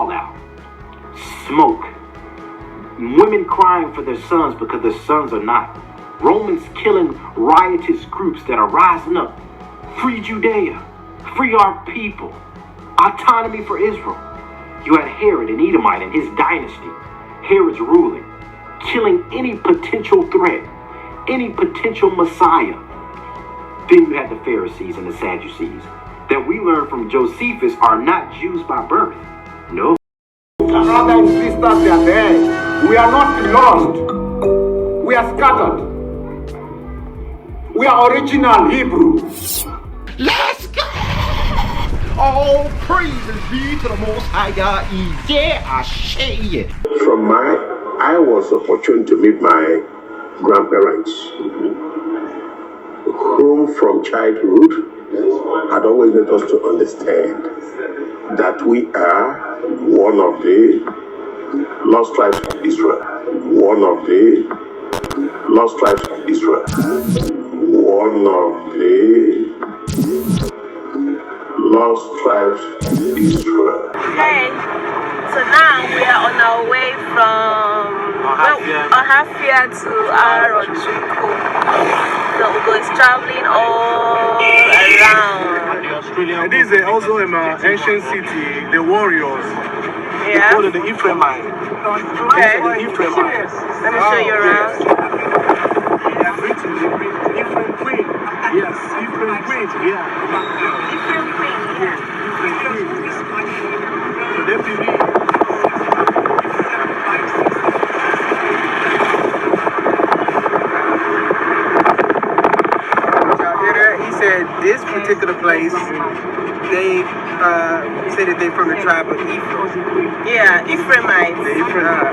fallout, smoke, women crying for their sons because their sons are not, Romans killing riotous groups that are rising up. Free Judea, free our people, autonomy for Israel. You had Herod, an Edomite, and his dynasty. Herod's ruling, killing any potential threat, any potential Messiah. Then you had the Pharisees and the Sadducees, that we learn from Josephus are not Jews by birth. No. Brothers and sisters, they are there. We are not lost. We are scattered. We are original Hebrew. Let's go! All praises be to the Most High God. Yeah, I say it. I was opportune to meet my grandparents, whom from childhood had always made us to understand that we are one of the lost tribes of Israel. One of the lost tribes of Israel. One of the lost tribes of Israel. Hey, so now we are on our way from Ohafia to Arochukwu. So we're traveling all around. And this is also an ancient city, the warriors. Yeah. They call it the Ephraimite. Okay. The Ephraimite. Let me show you around. Ephraim Queen. Yes, Ephraim Queen. Yeah. Ephraim Queen. Yeah. So they believe. He said this particular place, they say that they're from the tribe of Ephraim. Yeah, Ephraimites. The Ephraim.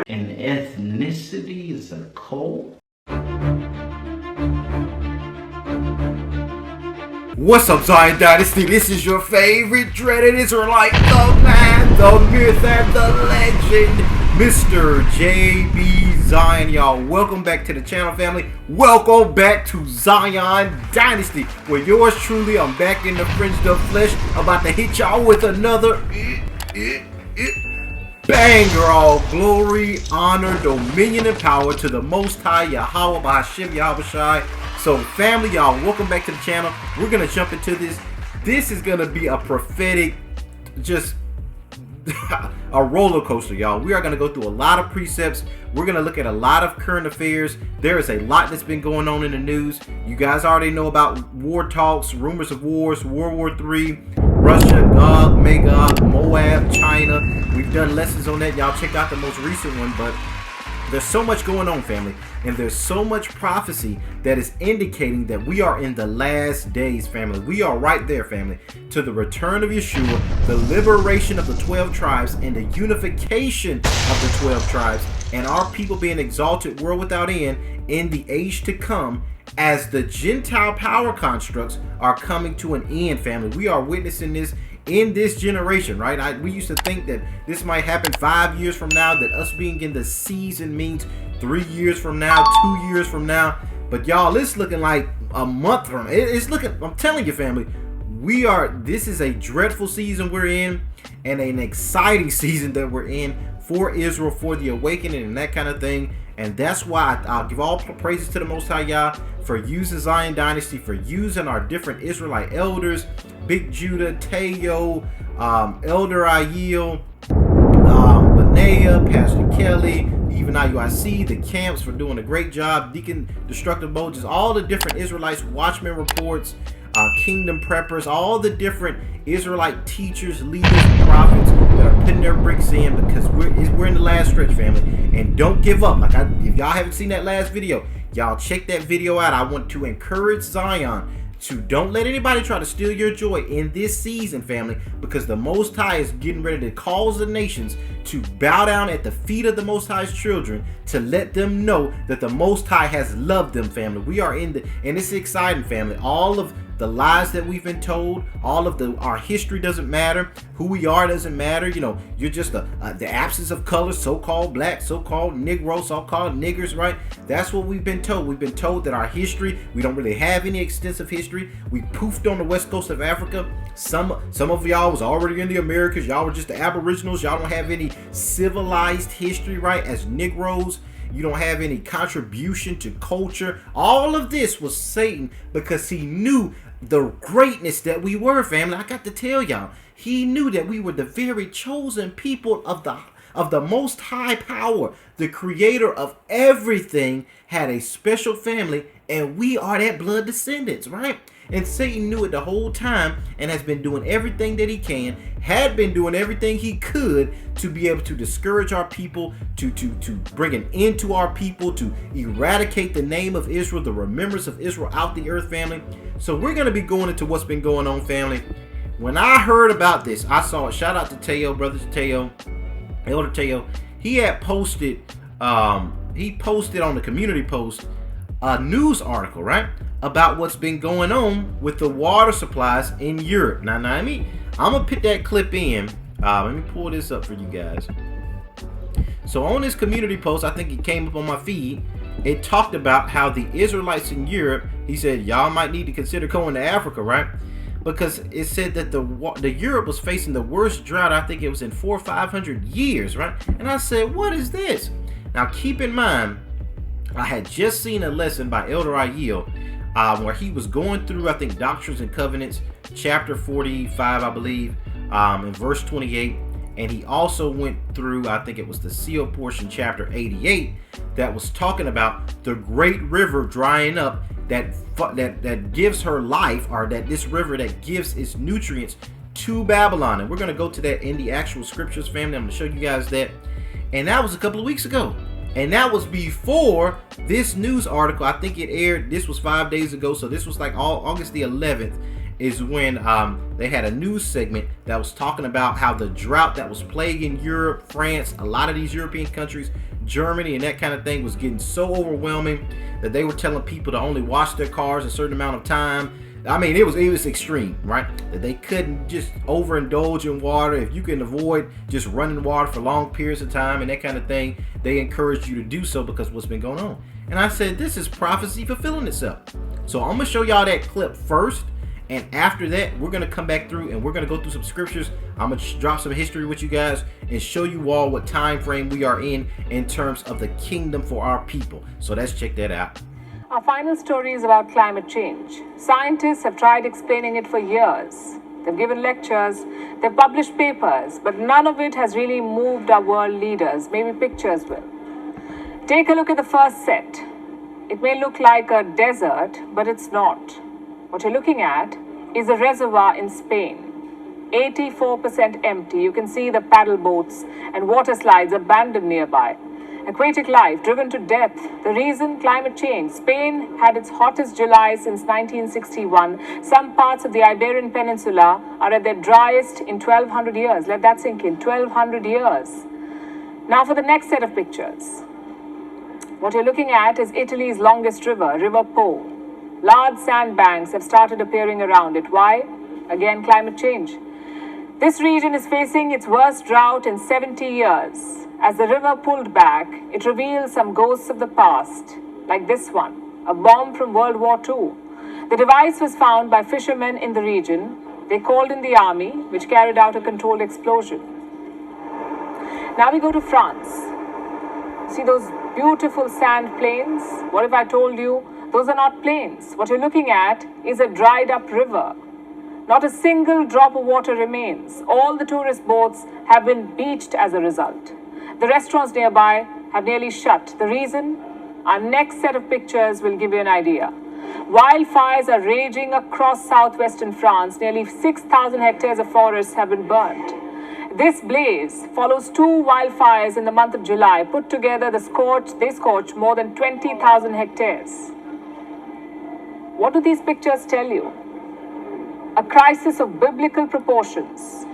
And ethnicity is a cult? What's up, Zion Dynasty? This is your favorite dreaded Israelite, the man, the myth, and the legend, Mr. JB Zion, y'all. Welcome back to the channel, family. Welcome back to Zion Dynasty, where yours truly, I'm back in the fringed up flesh, about to hit y'all with another banger. All glory, honor, dominion, and power to the Most High Yahweh B'Hashem Yahweh Shai. So family, y'all, welcome back to the channel. We're gonna jump into this. This is gonna be a prophetic, just a roller coaster, y'all. We are gonna go through a lot of precepts. We're gonna look at a lot of current affairs. There is a lot that's been going on in the news. You guys already know about war talks, rumors of wars, World War III, Russia, Gog, Magog, Moab, China. We've done lessons on that. Y'all check out the most recent one, but there's so much going on, family, and there's so much prophecy that is indicating that we are in the last days, family. We are right there, family, to the return of Yeshua, the liberation of the 12 tribes, and the unification of the 12 tribes, and our people being exalted world without end in the age to come, as the Gentile power constructs are coming to an end, family. We are witnessing this in this generation, right? We used to think that this might happen 5 years from now, that us being in the season means 3 years from now, 2 years from now. But y'all, it's looking like a month from it's looking, I'm telling you, family, this is a dreadful season we're in, and an exciting season that we're in for Israel, for the awakening and that kind of thing. And that's why I'll give all praises to the Most High Yah for using Zion Dynasty, for using our different Israelite elders, Big Judah, Teo, Elder Ayil, Benaiah, Pastor Kelly, even IUIC, the camps, for doing a great job, Deacon Destructive Moses, all the different Israelites, Watchman Reports, Kingdom Preppers, all the different Israelite teachers, leaders, and prophets that are putting their bricks in, because we're in the last stretch, family. And don't give up. If y'all haven't seen that last video, y'all check that video out. I want to encourage Zion to don't let anybody try to steal your joy in this season, family, because the Most High is getting ready to cause the nations to bow down at the feet of the Most High's children, to let them know that the Most High has loved them, family. We are and it's exciting, family. All of the lies that we've been told, all of our history doesn't matter, who we are doesn't matter. You know, you're just the absence of color, so-called black, so-called Negro, so-called niggers, right? That's what we've been told. We've been told that our history, we don't really have any extensive history. We poofed on the west coast of Africa. Some of y'all was already in the Americas. Y'all were just the aboriginals. Y'all don't have any civilized history, right? As Negroes, you don't have any contribution to culture. All of this was Satan, because he knew the greatness that we were, family. I got to tell y'all, he knew that we were the very chosen people of the most high power. The creator of everything had a special family, and we are that blood descendants, right? And Satan knew it the whole time and has been doing everything that he can, had been doing everything he could to be able to discourage our people, to bring an end to our people, to eradicate the name of Israel, the remembrance of Israel out the earth, family. So we're going to be going into what's been going on, family. When I heard about this, I saw it. Shout out to Teo, brothers Teo, Elder Teo. He had posted, he posted on the community post a news article, right, about what's been going on with the water supplies in Europe. Now I'm gonna put that clip in. Let me pull this up for you guys. So on this community post, I think it came up on my feed. It talked about how the Israelites in Europe, he said, y'all might need to consider going to Africa, right? Because it said that the Europe was facing the worst drought, I think it was in 400 or 500 years, right? And I said, what is this? Now keep in mind, I had just seen a lesson by Elder Ayil, where he was going through, I think, Doctrines and Covenants, chapter 45, I believe, in verse 28. And he also went through, I think it was the seal portion, chapter 88, that was talking about the great river drying up that gives her life, or that this river that gives its nutrients to Babylon. And we're going to go to that in the actual scriptures, family. I'm going to show you guys that. And that was a couple of weeks ago. And that was before this news article. I think it aired, this was 5 days ago. So this was like August the 11th is when they had a news segment that was talking about how the drought that was plaguing Europe, France, a lot of these European countries, Germany and that kind of thing was getting so overwhelming that they were telling people to only wash their cars a certain amount of time. I mean, it was extreme, right? That they couldn't just overindulge in water. If you can avoid just running water for long periods of time and that kind of thing, they encouraged you to do so because of what's been going on. And I said, this is prophecy fulfilling itself. So I'm going to show y'all that clip first. And after that, we're going to come back through and we're going to go through some scriptures. I'm going to drop some history with you guys and show you all what time frame we are in terms of the kingdom for our people. So let's check that out. Our final story is about climate change. Scientists have tried explaining it for years. They've given lectures, they've published papers, but none of it has really moved our world leaders. Maybe pictures will. Take a look at the first set. It may look like a desert, but it's not. What you're looking at is a reservoir in Spain. 84% empty. You can see the paddle boats and water slides abandoned nearby. Aquatic life driven to death. The reason? Climate change. Spain had its hottest July since 1961. Some parts of the Iberian Peninsula are at their driest in 1200 years. Let that sink in. 1200 years. Now for the next set of pictures. What you're looking at is Italy's longest river, River Po. Large sandbanks have started appearing around it. Why? Again, climate change. This region is facing its worst drought in 70 years. As the river pulled back, it reveals some ghosts of the past, like this one, a bomb from World War II. The device was found by fishermen in the region. They called in the army, which carried out a controlled explosion. Now we go to France. See those beautiful sand plains? What if I told you those are not plains? What you're looking at is a dried up river. Not a single drop of water remains. All the tourist boats have been beached as a result. The restaurants nearby have nearly shut. The reason? Our next set of pictures will give you an idea. Wildfires are raging across southwestern France. Nearly 6,000 hectares of forests have been burnt. This blaze follows two wildfires in the month of July. Put together, they scorched more than 20,000 hectares. What do these pictures tell you? A crisis of biblical proportions.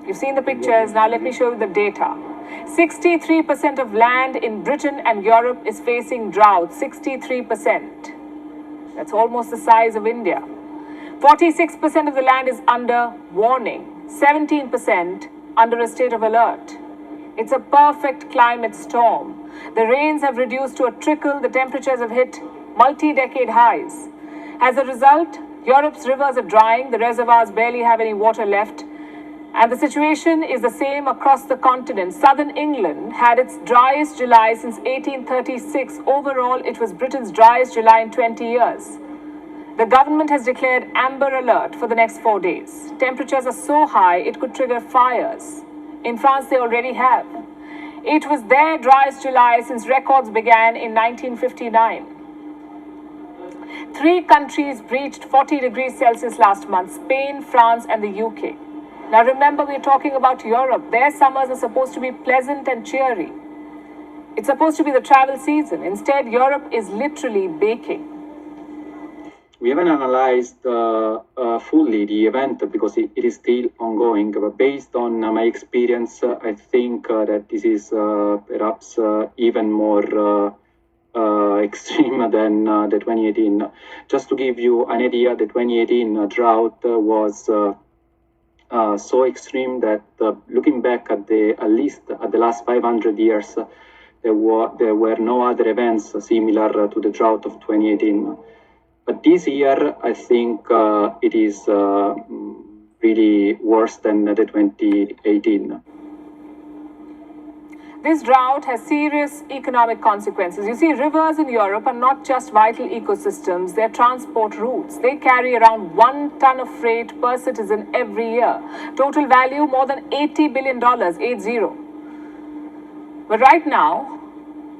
You've seen the pictures, now let me show you the data. 63% of land in Britain and Europe is facing drought. 63%. That's almost the size of India. 46% of the land is under warning, 17% under a state of alert. It's a perfect climate storm. The rains have reduced to a trickle, the temperatures have hit multi-decade highs. As a result, Europe's rivers are drying, the reservoirs barely have any water left, and the situation is the same across the continent. Southern England had its driest July since 1836. Overall, it was Britain's driest July in 20 years. The government has declared amber alert for the next 4 days. Temperatures are so high it could trigger fires. In France, they already have. It was their driest July since records began in 1959. 3 countries breached 40 degrees Celsius last month: Spain, France, and the UK. Now remember, we're talking about Europe. Their summers are supposed to be pleasant and cheery. It's supposed to be the travel season. Instead, Europe is literally baking. We haven't analyzed fully the event because it is still ongoing. But based on my experience, I think that this is perhaps even more extreme than the 2018. Just to give you an idea, the 2018 drought was so extreme that looking back at least the last 500 years, there were no other events similar to the drought of 2018. But this year, I think it is really worse than the 2018. This drought has serious economic consequences. You see, rivers in Europe are not just vital ecosystems, they're transport routes. They carry around 1 ton of freight per citizen every year. Total value more than $80 billion, 80. But right now,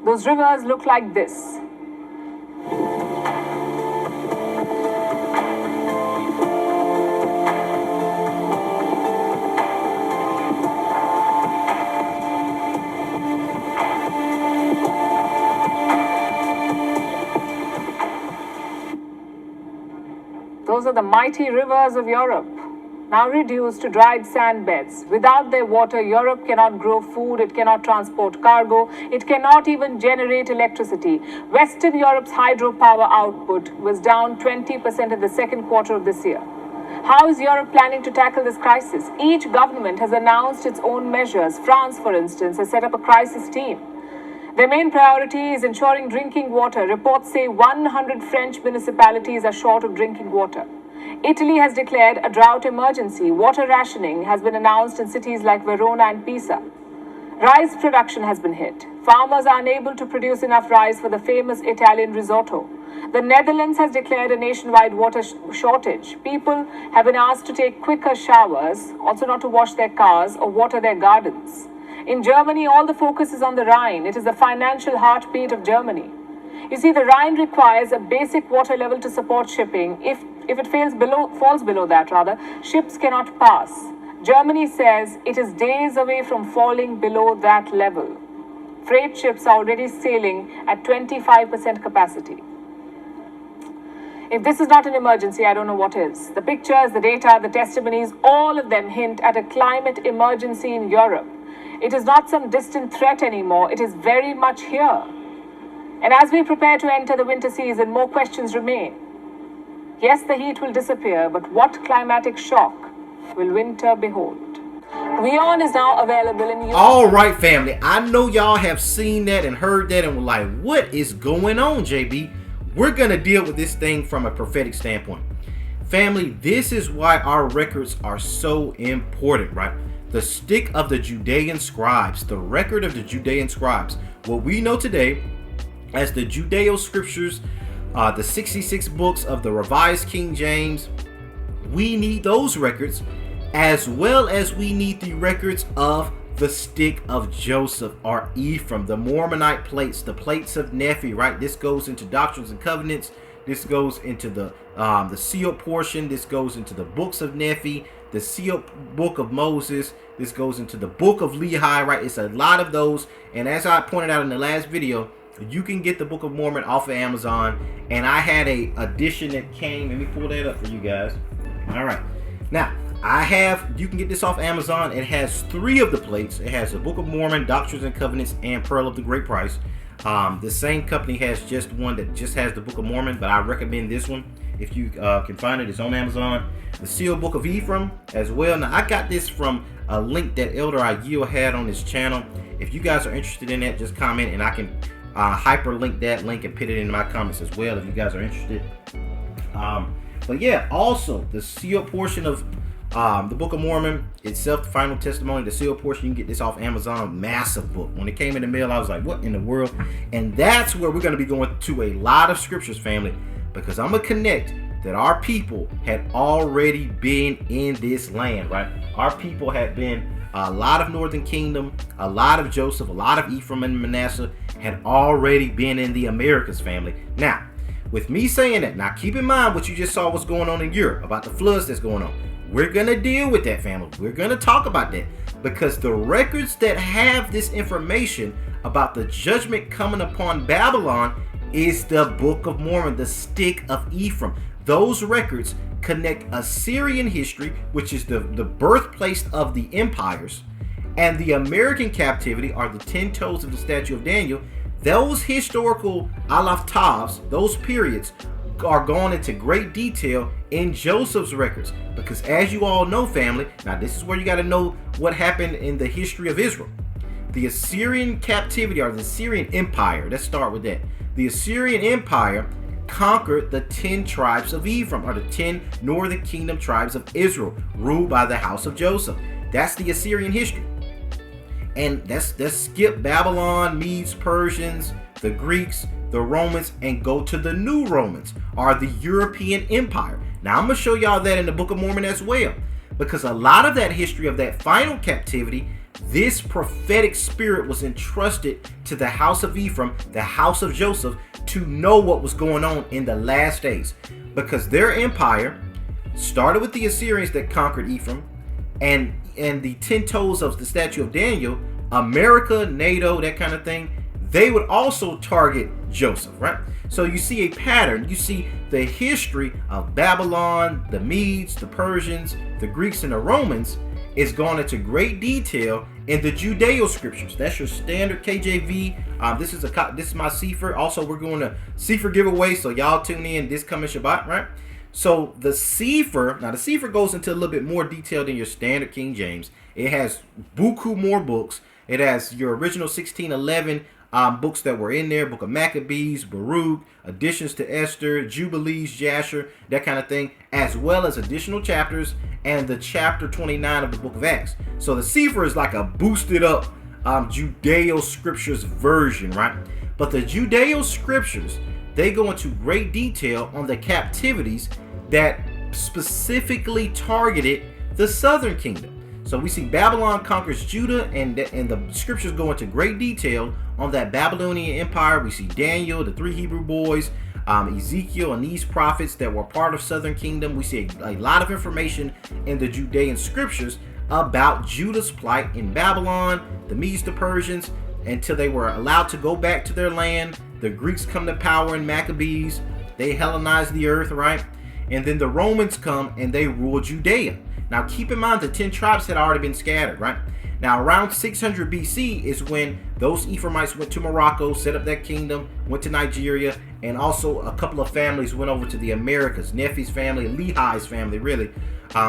those rivers look like this. Those are the mighty rivers of Europe, now reduced to dried sand beds. Without their water, Europe cannot grow food, it cannot transport cargo, it cannot even generate electricity. Western Europe's hydropower output was down 20% in the second quarter of this year. How is Europe planning to tackle this crisis? Each government has announced its own measures. France, for instance, has set up a crisis team. Their main priority is ensuring drinking water. Reports say 100 French municipalities are short of drinking water. Italy has declared a drought emergency. Water rationing has been announced in cities like Verona and Pisa. Rice production has been hit. Farmers are unable to produce enough rice for the famous Italian risotto. The Netherlands has declared a nationwide water shortage. People have been asked to take quicker showers, also not to wash their cars or water their gardens. In Germany, all the focus is on the Rhine. It is the financial heartbeat of Germany. You see, the Rhine requires a basic water level to support shipping. If it falls below that, ships cannot pass. Germany says it is days away from falling below that level. Freight ships are already sailing at 25% capacity. If this is not an emergency, I don't know what is. The pictures, the data, the testimonies, all of them hint at a climate emergency in Europe. It is not some distant threat anymore. It is very much here. And as we prepare to enter the winter season, more questions remain. Yes, the heat will disappear, but what climatic shock will winter behold? WONT is now available in All right, family. I know y'all have seen that and heard that and were like, what is going on, JB? We're going to deal with this thing from a prophetic standpoint. Family, this is why our records are so important, right? The stick of the Judean scribes, the record of the Judean scribes. What we know today as the Judeo scriptures, the 66 books of the Revised King James, we need those records, as well as we need the records of the stick of Joseph or Ephraim, the Mormonite plates, the plates of Nephi, right? This goes into Doctrines and Covenants. This goes into the sealed portion. This goes into the books of Nephi, the sealed book of Moses. This goes into the book of Lehi, right? It's a lot of those. And as I pointed out in the last video, you can get the Book of Mormon off of Amazon. And I had a edition that came. Let me pull that up for you guys. All right. Now, you can get this off Amazon. It has 3 of the plates. It has the Book of Mormon, Doctrines and Covenants, and Pearl of the Great Price. The same company has just one that just has the Book of Mormon, but I recommend this one. If you can find it, it's on Amazon. The Sealed Book of Ephraim as well. Now, I got this from a link that Elder Ayil had on his channel. If you guys are interested in that, just comment and I can hyperlink that link and put it in my comments as well if you guys are interested. But yeah, also the sealed portion of the Book of Mormon itself, the final testimony, the sealed portion, you can get this off Amazon. Massive book. When it came in the mail, I was like, what in the world? And that's where we're going to be going to a lot of scriptures, family, because I'm going to connect that our people had already been in this land, right? Our people had been a lot of Northern Kingdom, a lot of Joseph, a lot of Ephraim and Manasseh had already been in the Americas, family. Now, with me saying that, now keep in mind what you just saw what's going on in Europe, about the floods that's going on. We're going to deal with that, family. We're going to talk about that because the records that have this information about the judgment coming upon Babylon is the Book of Mormon, the stick of Ephraim. Those records connect Assyrian history, which is the birthplace of the empires, and the American captivity, are the 10 toes of the statue of Daniel. Those historical alaftavs, those periods, are gone into great detail in Joseph's records. Because as you all know, family, now this is where you got to know what happened in the history of Israel. The Assyrian captivity, or the Assyrian Empire, let's start with that. The Assyrian Empire conquered the 10 tribes of Ephraim, or the 10 northern kingdom tribes of Israel, ruled by the house of Joseph. That's the Assyrian history. And let's skip Babylon, Medes, Persians, the Greeks, the Romans, and go to the New Romans, or the European Empire. Now I'm going to show y'all that in the Book of Mormon as well, because a lot of that history of that final captivity, this prophetic spirit was entrusted to the house of Ephraim, the house of Joseph, to know what was going on in the last days, because their empire started with the Assyrians that conquered Ephraim, and the 10 toes of the statue of Daniel, America, NATO, that kind of thing, they would also target Joseph, right? So you see a pattern. You see the history of Babylon, the Medes, the Persians, the Greeks, and the Romans is gone into great detail in the Judeo scriptures. That's your standard KJV. This is my Sefer. Also, we're going to Sefer giveaway, so y'all tune in this coming Shabbat, right? So the Sefer, now the Sefer goes into a little bit more detail than your standard King James. It has buku more books. It has your original 1611 books that were in there, Book of Maccabees, Baruch, additions to Esther, Jubilees, Jasher, that kind of thing, as well as additional chapters and the chapter 29 of the Book of Acts. So the Sefer is like a boosted up Judeo scriptures version, right? But the Judeo scriptures, they go into great detail on the captivities that specifically targeted the southern kingdom. So we see Babylon conquers Judah, and the scriptures go into great detail on that Babylonian empire. We see Daniel, the 3 Hebrew boys, Ezekiel, and these prophets that were part of southern kingdom. We see a lot of information in the Judean scriptures about Judah's plight in Babylon, the Medes, the Persians, until they were allowed to go back to their land. The Greeks come to power in Maccabees. They Hellenize the earth, right? And then the Romans come and they rule Judea. Now keep in mind the 10 tribes had already been scattered, right? Now around 600 BC is when those Ephraimites went to Morocco, set up that kingdom, went to Nigeria, and also a couple of families went over to the Americas. Nephi's family, Lehi's family, really.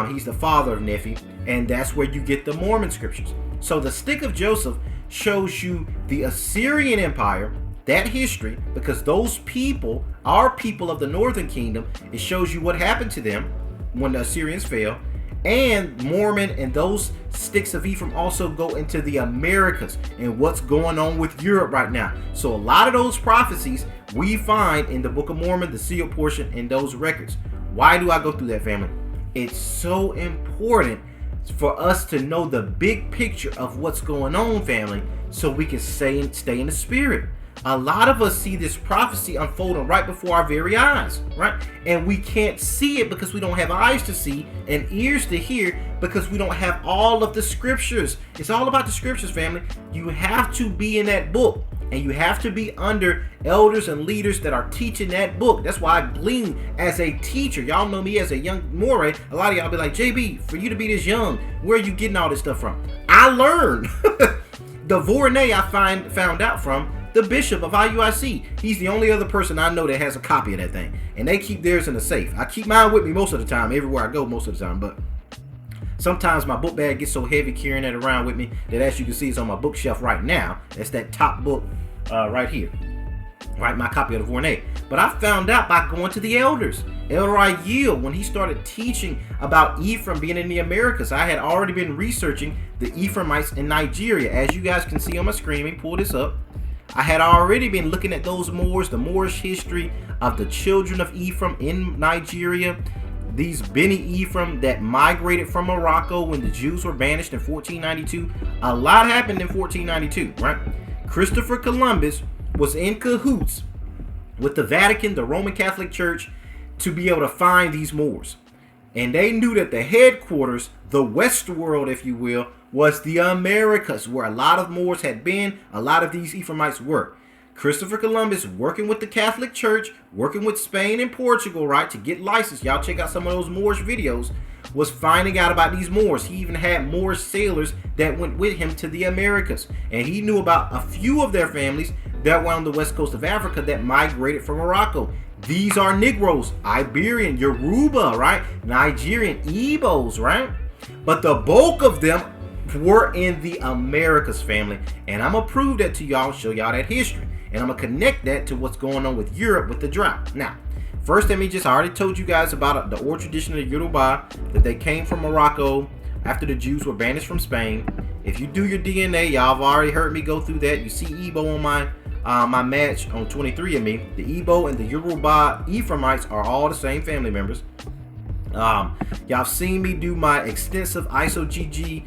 He's the father of Nephi, and that's where you get the Mormon scriptures. So the stick of Joseph shows you the Assyrian Empire, that history, because those people are people of the northern kingdom. It shows you what happened to them when the Assyrians fell. And Mormon and those sticks of Ephraim also go into the Americas and what's going on with Europe right now. So a lot of those prophecies we find in the Book of Mormon, the sealed portion, in those records. Why do I go through that, family? It's so important for us to know the big picture of what's going on, family, so we can stay in the spirit. A lot of us see this prophecy unfolding right before our very eyes, right? And we can't see it because we don't have eyes to see and ears to hear, because we don't have all of the scriptures. It's all about the scriptures, family. You have to be in that book, and you have to be under elders and leaders that are teaching that book. That's why I glean as a teacher. Y'all know me as a young moray. A lot of y'all be like, JB, for you to be this young, where are you getting all this stuff from? I learned. The Vornay I found out from the bishop of IUIC. He's the only other person I know that has a copy of that thing. And they keep theirs in the safe. I keep mine with me most of the time, everywhere I go most of the time. But sometimes my book bag gets so heavy carrying that around with me that, as you can see, it's on my bookshelf right now. That's that top book right here. Right, my copy of the Vornay. But I found out by going to the elders. Elder Ayil, when he started teaching about Ephraim being in the Americas, I had already been researching the Ephraimites in Nigeria. As you guys can see on my screen, let me pull this up. I had already been looking at those Moors, the Moorish history of the children of Ephraim in Nigeria. These Beni Ephraim that migrated from Morocco when the Jews were banished in 1492. A lot happened in 1492, right? Christopher Columbus was in cahoots with the Vatican, the Roman Catholic Church, to be able to find these Moors. And they knew that the headquarters, the West world, if you will, was the Americas, where a lot of Moors had been, a lot of these Ephraimites were. Christopher Columbus, working with the Catholic Church, working with Spain and Portugal, right, to get licensed. Y'all check out some of those Moorish videos. Was finding out about these Moors. He even had Moorish sailors that went with him to the Americas. And he knew about a few of their families that were on the west coast of Africa that migrated from Morocco. These are Negroes, Iberian, Yoruba, right? Nigerian, Igbos, right? But the bulk of them were in the Americas, family. And I'm going to prove that to y'all, show y'all that history. And I'm going to connect that to what's going on with Europe with the drought. Now, first, I already told you guys about the oral tradition of the Yoruba, that they came from Morocco after the Jews were banished from Spain. If you do your DNA, y'all have already heard me go through that. You see Igbo on my match on 23andMe. The Igbo and the Yoruba Ephraimites are all the same family members. Y'all seen me do my extensive ISO-GG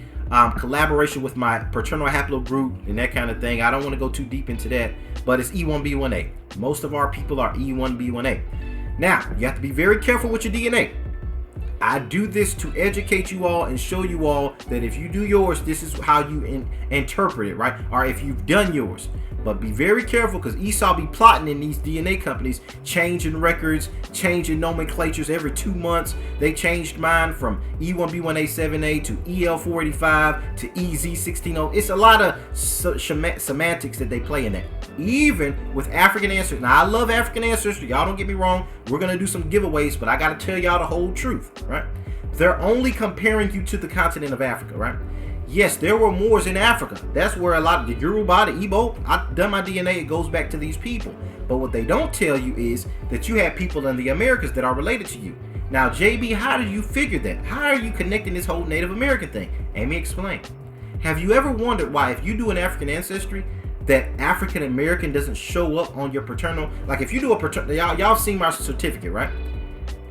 collaboration with my paternal haplogroup and that kind of thing. I don't want to go too deep into that, but it's E1B1A. Most of our people are E1B1A. Now, you have to be very careful with your DNA. I do this to educate you all and show you all that if you do yours, this is how you interpret it, right? Or if you've done yours. But be very careful, because Esau be plotting in these DNA companies, changing records, changing nomenclatures every 2 months. They changed mine from E1B1A7A to EL485 to EZ160. It's a lot of semantics that they play in that. Even with African ancestors. Now, I love African ancestors. Y'all don't get me wrong. We're going to do some giveaways, but I got to tell y'all the whole truth, right? They're only comparing you to the continent of Africa, right? Yes, there were Moors in Africa. That's where a lot of the Yoruba, the Igbo, I've done my DNA, it goes back to these people. But what they don't tell you is that you have people in the Americas that are related to you. Now, JB, how do you figure that? How are you connecting this whole Native American thing? Let me explain. Have you ever wondered why, if you do an African ancestry, that African American doesn't show up on your paternal? Like if you do a paternal, y'all seen my certificate, right?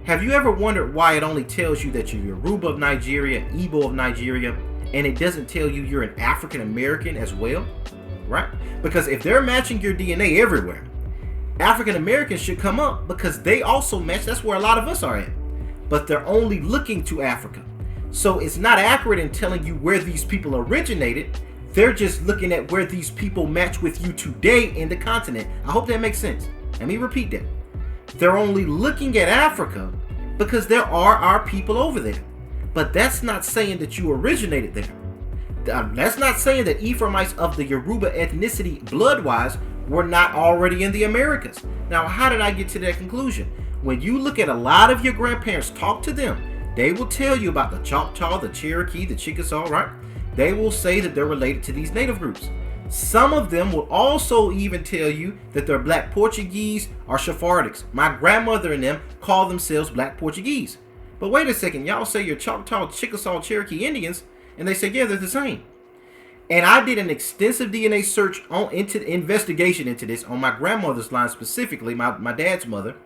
Have you ever wondered why it only tells you that you're Yoruba of Nigeria, Igbo of Nigeria, and it doesn't tell you you're an African American as well, right? Because if they're matching your DNA everywhere, African Americans should come up because they also match. That's where a lot of us are at. But they're only looking to Africa. So it's not accurate in telling you where these people originated. They're just looking at where these people match with you today in the continent. I hope that makes sense. Let me repeat that. They're only looking at Africa because there are our people over there. But that's not saying that you originated there. That's not saying that Ephraimites of the Yoruba ethnicity, blood-wise, were not already in the Americas. Now, how did I get to that conclusion? When you look at a lot of your grandparents, talk to them. They will tell you about the Choctaw, the Cherokee, the Chickasaw, right? They will say that they're related to these native groups. Some of them will also even tell you that they're Black Portuguese or Sephardics. My grandmother and them call themselves Black Portuguese. But wait a second, y'all say you're Choctaw, Chickasaw, Cherokee Indians, and they say, yeah, they're the same. And I did an extensive DNA search investigation into this on my grandmother's line specifically, my dad's mother.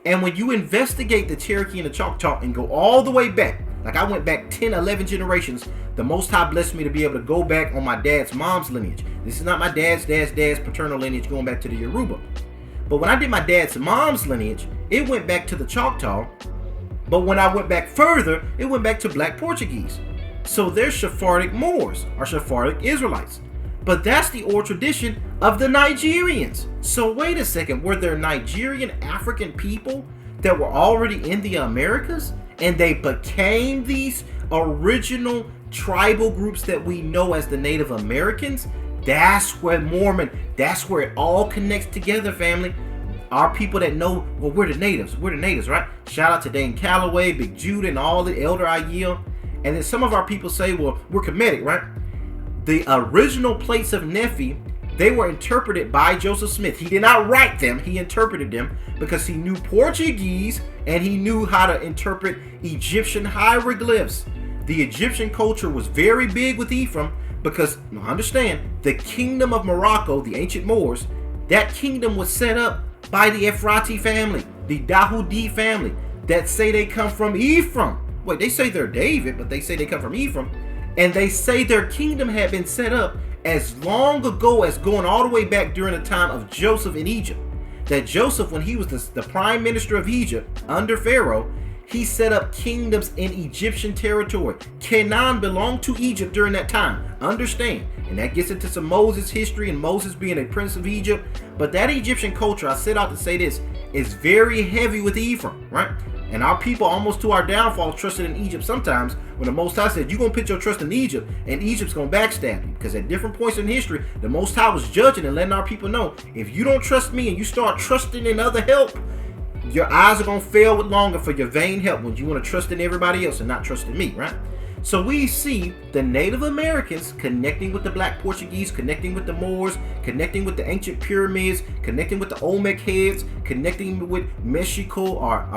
And when you investigate the Cherokee and the Choctaw and go all the way back, like I went back 10, 11 generations, the Most High blessed me to be able to go back on my dad's mom's lineage. This is not my dad's paternal lineage going back to the Yoruba. But when I did my dad's mom's lineage, it went back to the Choctaw. But when I went back further, it went back to Black Portuguese. So they're Sephardic Moors or Sephardic Israelites. But that's the oral tradition of the Nigerians. So wait a second, were there Nigerian African people that were already in the Americas? And they became these original tribal groups that we know as the Native Americans? That's where Mormon, that's where it all connects together, family. Our people that know, well, we're the natives, right? Shout out to Dane Calloway, Big Judah, and all the Elder Aiel. And then some of our people say, well, we're Khemitic, right? The original plates of Nephi, they were interpreted by Joseph Smith. He did not write them, he interpreted them because he knew Portuguese and he knew how to interpret Egyptian hieroglyphs. The Egyptian culture was very big with Ephraim because, now understand, the kingdom of Morocco, the ancient Moors, that kingdom was set up by the Ephrati family, the Dahoudi family, that say they come from Ephraim. Wait, they say they're David, but they say they come from Ephraim. And they say their kingdom had been set up as long ago as going all the way back during the time of Joseph in Egypt. That Joseph, when he was the prime minister of Egypt under Pharaoh, he set up kingdoms in Egyptian territory. Canaan belonged to Egypt during that time. Understand. And that gets into some Moses history and Moses being a prince of Egypt. But that Egyptian culture, I set out to say this, is very heavy with Ephraim, right? And our people, almost to our downfall, trusted in Egypt sometimes when the Most High said, you're going to put your trust in Egypt, and Egypt's going to backstab you. Because at different points in history, the Most High was judging and letting our people know, if you don't trust me and you start trusting in other help, your eyes are going to fail with longer for your vain help when you want to trust in everybody else and not trust in me, right? So we see the Native Americans connecting with the Black Portuguese, connecting with the Moors, connecting with the ancient pyramids, connecting with the Olmec heads, connecting with Mexico, or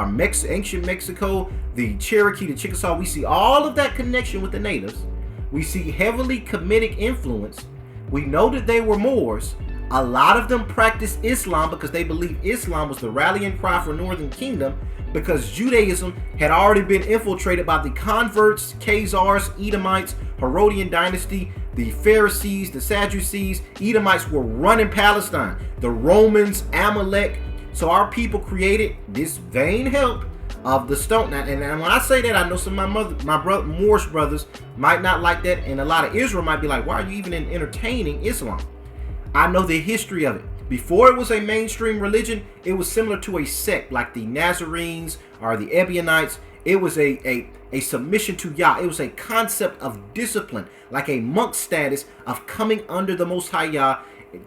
ancient Mexico, the Cherokee, the Chickasaw. We see all of that connection with the natives. We see heavily Khemitic influence. We know that they were Moors. A lot of them practiced Islam because they believed Islam was the rallying cry for Northern Kingdom, because Judaism had already been infiltrated by the converts, Khazars, Edomites, Herodian dynasty, the Pharisees, the Sadducees. Edomites were running Palestine. The Romans, Amalek. So our people created this vain help of the stone. And when I say that, I know some of my Moorish brothers might not like that, and a lot of Israel might be like, why are you even entertaining Islam? I know the history of it. Before it was a mainstream religion, it was similar to a sect like the Nazarenes or the Ebionites. It was a submission to Yah. It was a concept of discipline, like a monk status of coming under the Most High Yah,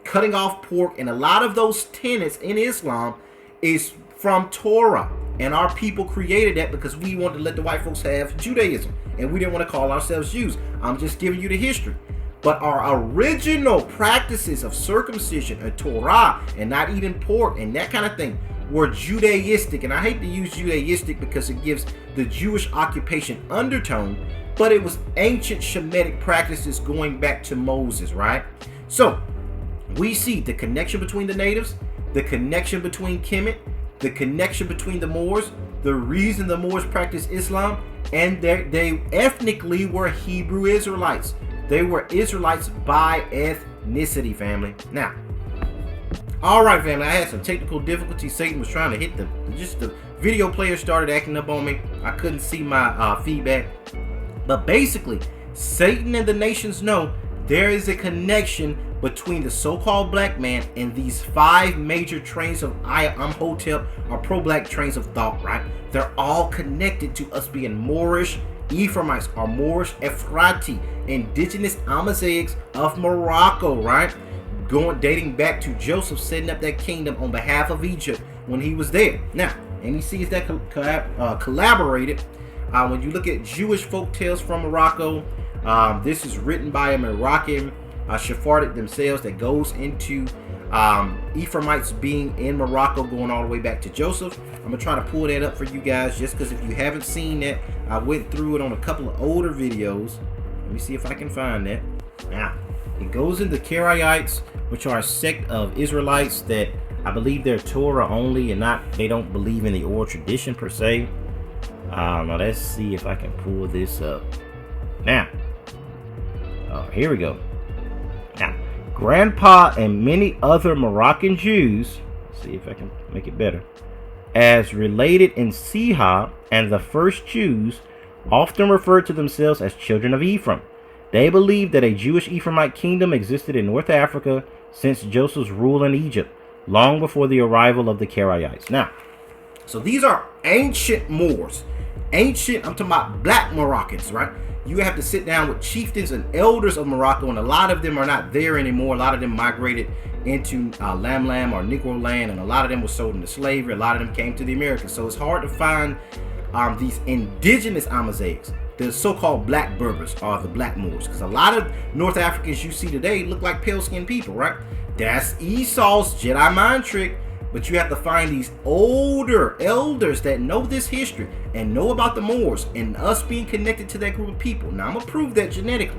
cutting off pork. And a lot of those tenets in Islam is from Torah. And our people created that because we wanted to let the white folks have Judaism. And we didn't want to call ourselves Jews. I'm just giving you the history. But our original practices of circumcision and Torah and not eating pork and that kind of thing were Judaistic. And I hate to use Judaistic because it gives the Jewish occupation undertone, but it was ancient Shemitic practices going back to Moses, right? So we see the connection between the natives, the connection between Khemit, the connection between the Moors, the reason the Moors practiced Islam, and they ethnically were Hebrew Israelites. They were Israelites by ethnicity, family. Now, all right, family, I had some technical difficulties. Satan was trying to hit the video player started acting up on me. I couldn't see my feedback. But basically, Satan and the nations know there is a connection between the so-called black man and these 5 major trains of Imhotep or pro-black trains of thought, right? They're all connected to us being Moorish Ephraimites or Moorish Ephrati, indigenous Amazigh of Morocco, right? Dating back to Joseph setting up that kingdom on behalf of Egypt when he was there. Now, and he sees that collaborated. When you look at Jewish folk tales from Morocco, this is written by a Moroccan Sephardic themselves that goes into Ephraimites being in Morocco going all the way back to Joseph. I'm gonna try to pull that up for you guys just because if you haven't seen that, I went through it on a couple of older videos. Let me see if I can find that. Now, it goes into Karaites, which are a sect of Israelites that I believe they're Torah only and they don't believe in the oral tradition per se. Now let's see if I can pull this up. Now, here we go. Now, Grandpa and many other Moroccan Jews, let's see if I can make it better, as related in Siha, and the first Jews often referred to themselves as children of Ephraim. They believed that a Jewish Ephraimite kingdom existed in North Africa since Joseph's rule in Egypt, long before the arrival of the Karaites. Now, so these are ancient Moors. Ancient, I'm talking about black Moroccans, right? You have to sit down with chieftains and elders of Morocco, and a lot of them are not there anymore. A lot of them migrated into Lam or Negro land, and a lot of them were sold into slavery. A lot of them came to the Americas. So it's hard to find these indigenous Amazigh. The so-called black Berbers are the black Moors, because a lot of North Africans you see today look like pale-skinned people, right? That's Esau's Jedi mind trick. But you have to find these older elders that know this history and know about the Moors and us being connected to that group of people. Now I'm gonna prove that genetically.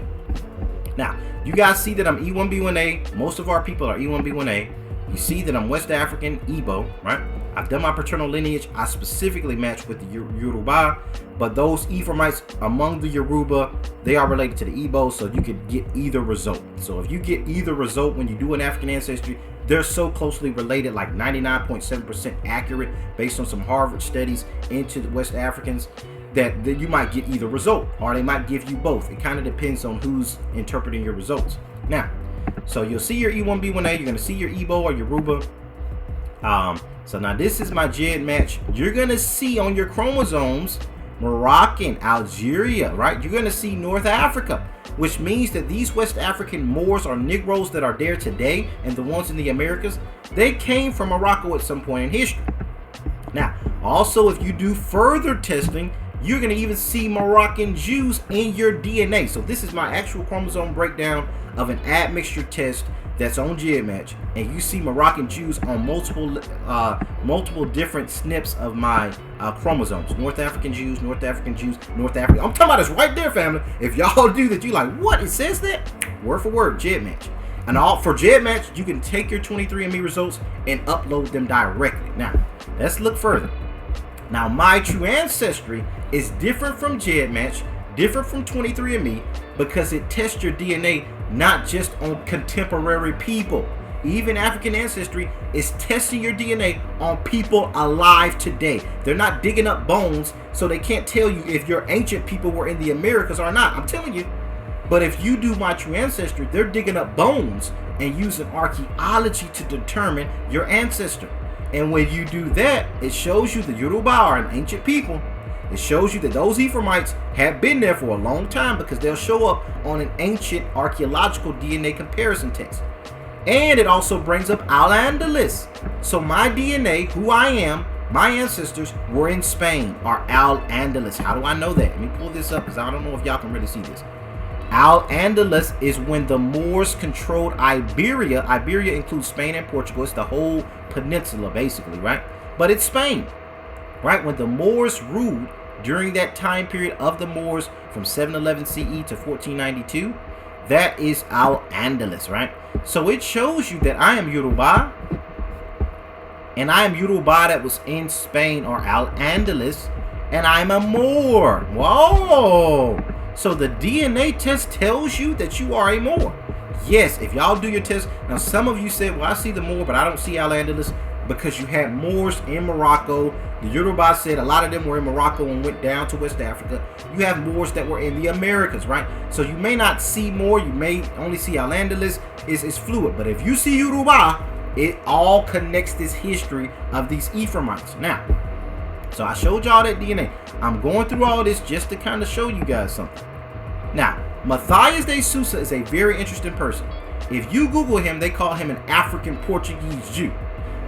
Now you guys see that I'm E1B1A. Most of our people are E1B1A. You see that I'm West African, Igbo, right? I've done my paternal lineage. I specifically match with the Yoruba, but those Ephraimites among the Yoruba, they are related to the Igbo, so you could get either result. So if you get either result when you do an African ancestry, they're so closely related, like 99.7% accurate, based on some Harvard studies into the West Africans, that you might get either result, or they might give you both. It kind of depends on who's interpreting your results. Now, so you'll see your E1B1A, you're going to see your Igbo or Yoruba. So now this is my GED match. You're going to see on your chromosomes Moroccan, Algeria, right? You're going to see North Africa, which means that these West African Moors or Negroes that are there today and the ones in the Americas, they came from Morocco at some point in history. Now, also, if you do further testing, you're going to even see Moroccan Jews in your DNA. So this is my actual chromosome breakdown of an admixture test that's on GEDmatch, and you see Moroccan Jews on multiple different SNPs of my chromosomes. North African Jews, North African Jews, North African. I'm talking about this right there, family. If y'all do that, you like, what? It says that? Word for word, GEDmatch. And for GEDmatch, you can take your 23andMe results and upload them directly. Now, let's look further. Now, my true ancestry is different from GEDmatch, different from 23andMe, because it tests your DNA not just on contemporary people. Even African ancestry is testing your DNA on people alive today. They're not digging up bones, so they can't tell you if your ancient people were in the Americas or not. I'm telling you. But if you do my true ancestry, they're digging up bones and using archaeology to determine your ancestor. And when you do that, it shows you the Yoruba are an ancient people. It shows you that those Ephraimites have been there for a long time, because they'll show up on an ancient archaeological DNA comparison test. And it also brings up Al-Andalus. So my DNA, who I am, my ancestors were in Spain, or Al-Andalus. How do I know that? Let me pull this up, because I don't know if y'all can really see this. Al-Andalus is when the Moors controlled Iberia. Iberia includes Spain and Portugal. It's the whole peninsula, basically, right? But it's Spain, right? When the Moors ruled during that time period of the Moors from 711 CE to 1492, that is Al-Andalus, right? So it shows you that I am Yoruba, and I am Yoruba that was in Spain, or Al-Andalus, and I'm a Moor. Whoa! So the DNA test tells you that you are a Moor. Yes, if y'all do your test. Now, some of you said, well, I see the Moor, but I don't see Al-Andalus, because you had Moors in Morocco. The Yoruba said a lot of them were in Morocco and went down to West Africa. You have Moors that were in the Americas, right? So you may not see Moor, you may only see Al-Andalus. It's fluid. But if you see Yoruba, it all connects this history of these Ephraimites. Now, so I showed y'all that DNA. I'm going through all this just to kind of show you guys something. Now, Matthias de Sousa is a very interesting person. If you Google him, they call him an African Portuguese Jew.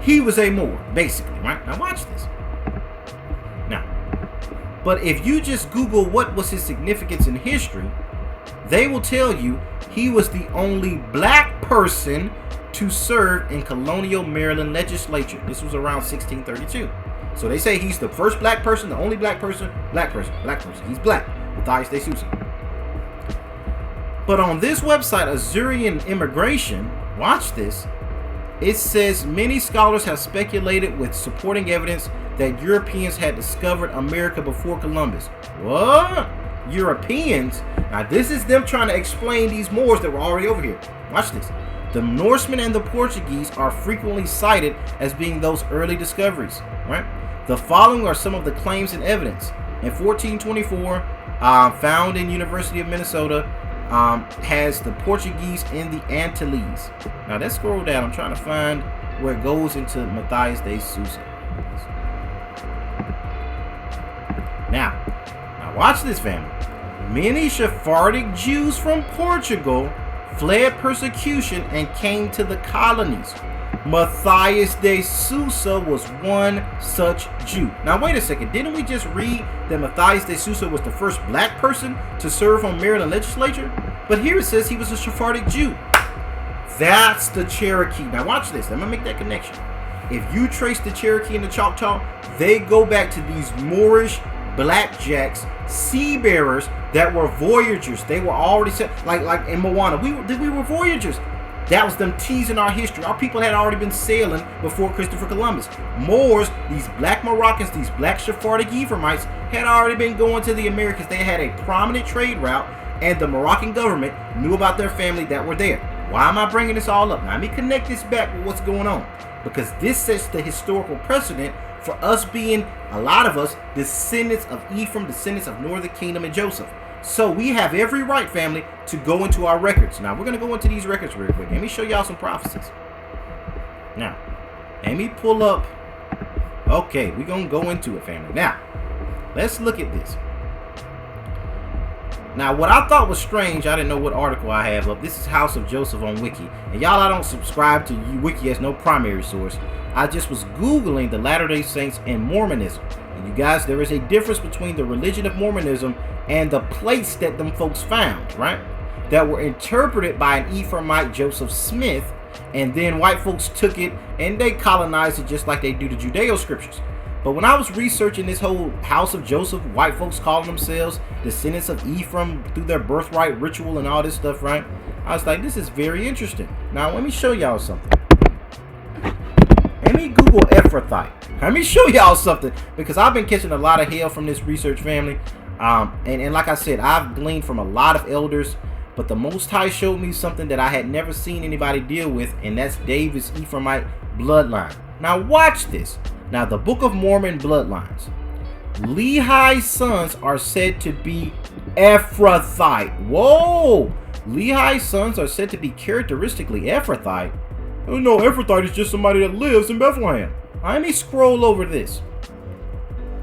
He was a Moor, basically, right? Now watch this. Now, but if you just Google what was his significance in history, they will tell you he was the only black person to serve in colonial Maryland legislature. This was around 1632. So they say he's the first black person, the only black person, black person. He's black, Matthias de Sousa. But on this website, Azurian Immigration, watch this. It says many scholars have speculated with supporting evidence that Europeans had discovered America before Columbus. What? Europeans? Now this is them trying to explain these Moors that were already over here. Watch this. The Norsemen and the Portuguese are frequently cited as being those early discoveries, right? The following are some of the claims and evidence. In 1424, found in University of Minnesota, has the Portuguese in the Antilles. Now let's scroll down. I'm trying to find where it goes into Matthias de Sousa. Now watch this, family. Many Sephardic Jews from Portugal fled persecution and came to the colonies. Matthias de Sousa was one such Jew. Now wait a second, didn't we just read that Matthias de Sousa was the first black person to serve on Maryland legislature? But here it says he was a Sephardic Jew. That's the Cherokee. Now watch this, let me make that connection. If you trace the Cherokee and the Choctaw, they go back to these Moorish blackjacks, sea bearers that were voyagers. They were already set, like in Moana. We were voyagers. That was them teasing our history. Our people had already been sailing before Christopher Columbus. Moors, these black Moroccans, these black Sephardic Ephraimites had already been going to the Americas. They had a prominent trade route, and the Moroccan government knew about their family that were there. Why am I bringing this all up? Now, let me connect this back with what's going on, because this sets the historical precedent for us being, a lot of us, descendants of Ephraim, descendants of Northern Kingdom and Joseph. So we have every right, family, to go into our records. Now, we're going to go into these records real quick. Let me show y'all some prophecies. Now, let me pull up. Okay, we're going to go into it, family. Now, let's look at this. Now, what I thought was strange, I didn't know what article I have up. This is House of Joseph on Wiki. And y'all, I don't subscribe to Wiki as no primary source. I just was Googling the Latter-day Saints and Mormonism. And you guys, there is a difference between the religion of Mormonism and the place that them folks found, right? That were interpreted by an Ephraimite, Joseph Smith, and then white folks took it and they colonized it just like they do the Judeo scriptures. But when I was researching this whole House of Joseph, white folks calling themselves descendants of Ephraim through their birthright ritual and all this stuff, right? I was like, this is very interesting. Now, let me show y'all something. Let me Google Ephrathite. Let me show y'all something, because I've been catching a lot of hell from this research, family. And like I said, I've gleaned from a lot of elders, but the Most High showed me something that I had never seen anybody deal with, and that's David's Ephraimite bloodline. Now watch this. Now, the Book of Mormon bloodlines. Lehi's sons are said to be Ephrathite. Whoa! Lehi's sons are said to be characteristically Ephrathite. Oh no, Ephrathite is just somebody that lives in Bethlehem. Let me scroll over this.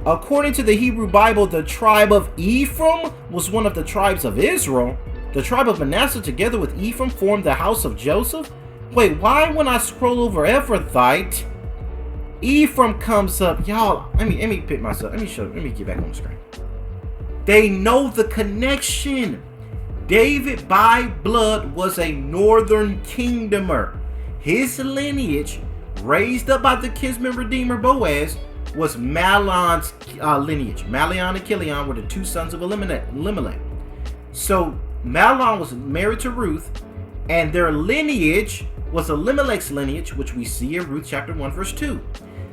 According to the Hebrew Bible, the tribe of Ephraim was one of the tribes of Israel. The tribe of Manasseh together with Ephraim formed the house of Joseph. Wait, why when I scroll over Ephrathite, Ephraim comes up? Y'all, let me pick myself. Let me get back on the screen. They know the connection. David by blood was a northern kingdomer. His lineage, raised up by the kinsman redeemer Boaz, was Mahlon's lineage. Mahlon and Chilion were the two sons of Elimelech. So Mahlon was married to Ruth, and their lineage was Elimelech's lineage, which we see in Ruth chapter 1 verse 2.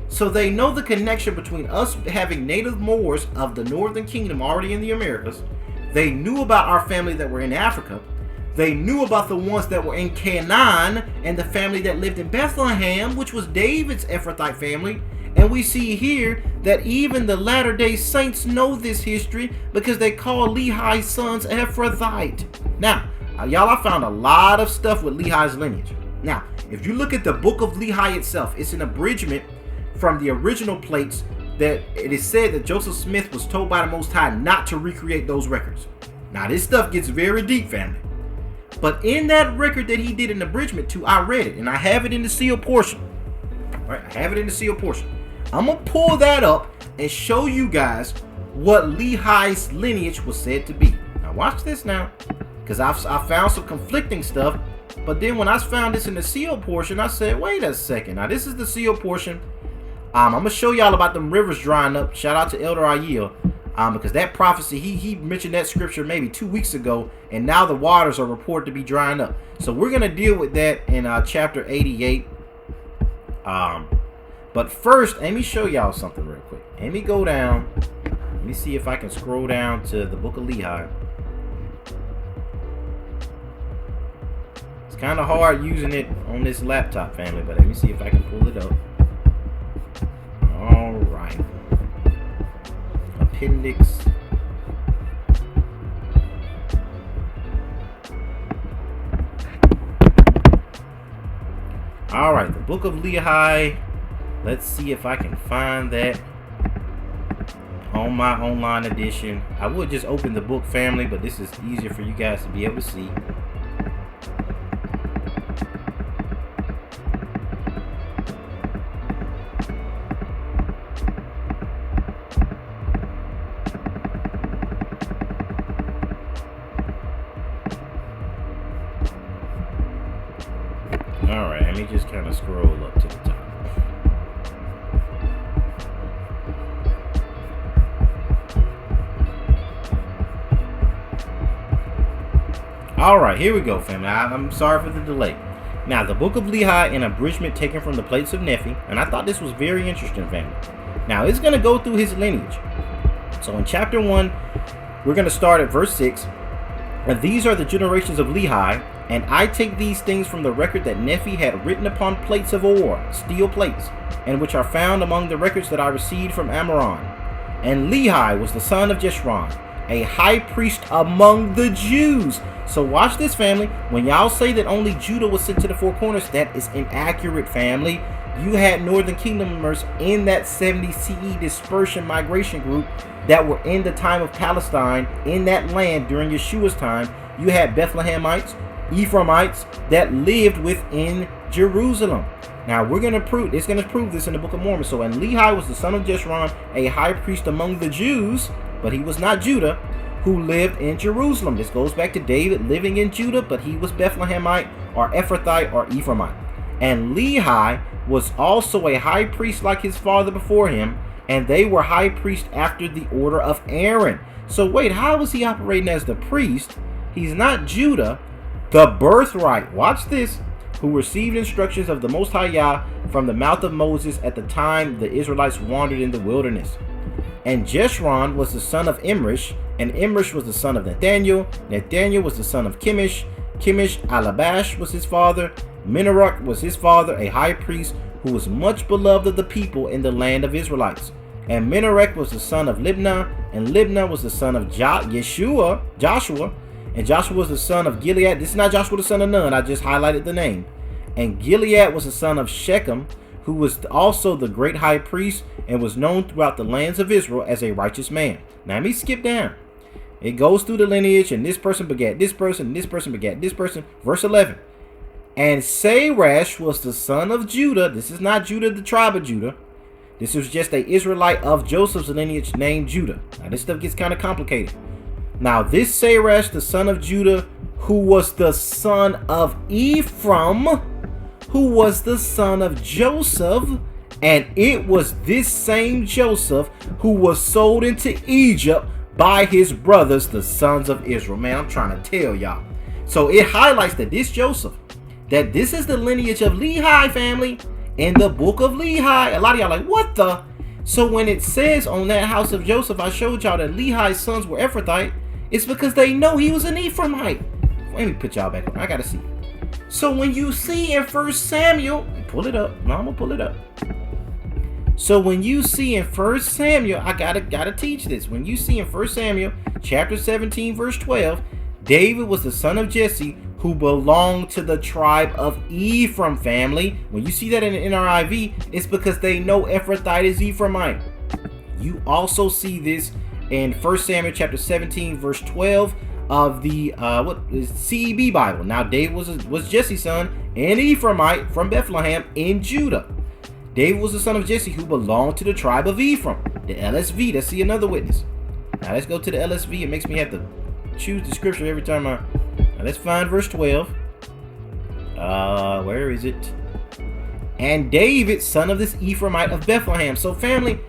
So they know the connection between us having native Moors of the northern kingdom already in the Americas. They knew about our family that were in Africa. They knew about the ones that were in Canaan and the family that lived in Bethlehem, which was David's Ephrathite family. And we see here that even the Latter-day Saints know this history because they call Lehi's sons Ephrathite. Now, y'all, I found a lot of stuff with Lehi's lineage. Now, if you look at the book of Lehi itself, it's an abridgment from the original plates that it is said that Joseph Smith was told by the Most High not to recreate those records. Now, this stuff gets very deep, family. But in that record that he did an abridgment to, I read it, and I have it in the sealed portion. All right, I have it in the sealed portion. I'm going to pull that up and show you guys what Lehi's lineage was said to be. Now, watch this now, because I found some conflicting stuff. But then when I found this in the sealed portion, I said, wait a second. Now, this is the sealed portion. I'm going to show y'all about them rivers drying up. Shout out to Elder Ayil. Because that prophecy, he mentioned that scripture maybe 2 weeks ago, and now the waters are reported to be drying up. So we're going to deal with that in chapter 88. But first, let me show y'all something real quick. Let me go down. Let me see if I can scroll down to the book of Lehi. It's kind of hard using it on this laptop, family, but let me see if I can pull it up. All right. Appendix. All right, the book of Lehi. Let's see if I can find that. on my online edition. I would just open the book, family, but this is easier for you guys to be able to see. Alright, let me just kind of scroll up to the top. Alright, here we go, family. I'm sorry for the delay. Now, the book of Lehi, an abridgment taken from the plates of Nephi, and I thought this was very interesting, family. Now, it's going to go through his lineage. So in chapter 1, we're going to start at verse 6. And these are the generations of Lehi, and I take these things from the record that Nephi had written upon plates of ore, steel plates, and which are found among the records that I received from Ammoron. And Lehi was the son of Jeshurun, a high priest among the Jews. So watch this, family. When y'all say that only Judah was sent to the four corners, that is inaccurate, family. You had northern kingdom members in that 70 CE dispersion migration group that were in the time of Palestine in that land during Yeshua's time. You had Bethlehemites, Ephraimites that lived within Jerusalem. Now we're going to prove this in the Book of Mormon. So, and Lehi was the son of Jeshurun, a high priest among the Jews, but he was not Judah, who lived in Jerusalem. This goes back to David living in Judah, but he was Bethlehemite or Ephrathite or Ephraimite. And Lehi was also a high priest like his father before him, and they were high priests after the order of Aaron. So wait, how was he operating as the priest? He's not Judah, the birthright, watch this, who received instructions of the Most High Yah from the mouth of Moses at the time the Israelites wandered in the wilderness. And Jeshurun was the son of Imrish, and Imrish was the son of Nathaniel. Nathaniel was the son of Chemish. Chemish, Alabash was his father. Menorach was his father, a high priest who was much beloved of the people in the land of Israelites. And Menorach was the son of Libnah, and Libnah was the son of Joshua, and Joshua was the son of Gilead. This is not Joshua the son of Nun, I just highlighted the name. And Gilead was the son of Shechem, who was also the great high priest and was known throughout the lands of Israel as a righteous man. Now let me skip down. It goes through the lineage, and this person begat this person, and this person begat this person. Verse 11. And Sarash was the son of Judah. This is not Judah, the tribe of Judah. This was just an Israelite of Joseph's lineage named Judah. Now this stuff gets kind of complicated. Now this Sarash, the son of Judah, who was the son of Ephraim, who was the son of Joseph, and it was this same Joseph who was sold into Egypt by his brothers, the sons of Israel. Man, I'm trying to tell y'all. So it highlights that this Joseph, that this is the lineage of Lehi, family, in the book of Lehi. A lot of y'all like, what the? So when it says on that house of Joseph, I showed y'all that Lehi's sons were Ephrathite, it's because they know he was an Ephraimite. Let me put y'all back on. I gotta see. So when you see in 1 Samuel, pull it up. No, I'm gonna pull it up. So when you see in 1 Samuel, I gotta teach this. When you see in 1 Samuel chapter 17 verse 12, David was the son of Jesse who belonged to the tribe of Ephraim, family. When you see that in the NRIV, it's because they know Ephrathite is Ephraimite. You also see this in 1 Samuel chapter 17 verse 12 of the CEB Bible. Now David was Jesse's son, an Ephraimite from Bethlehem in Judah. David was the son of Jesse who belonged to the tribe of Ephraim. The LSV, let's see another witness. Now let's go to the LSV. It makes me have to choose the scripture every time now let's find verse 12. Where is it? And David, son of this Ephraimite of Bethlehem. So family,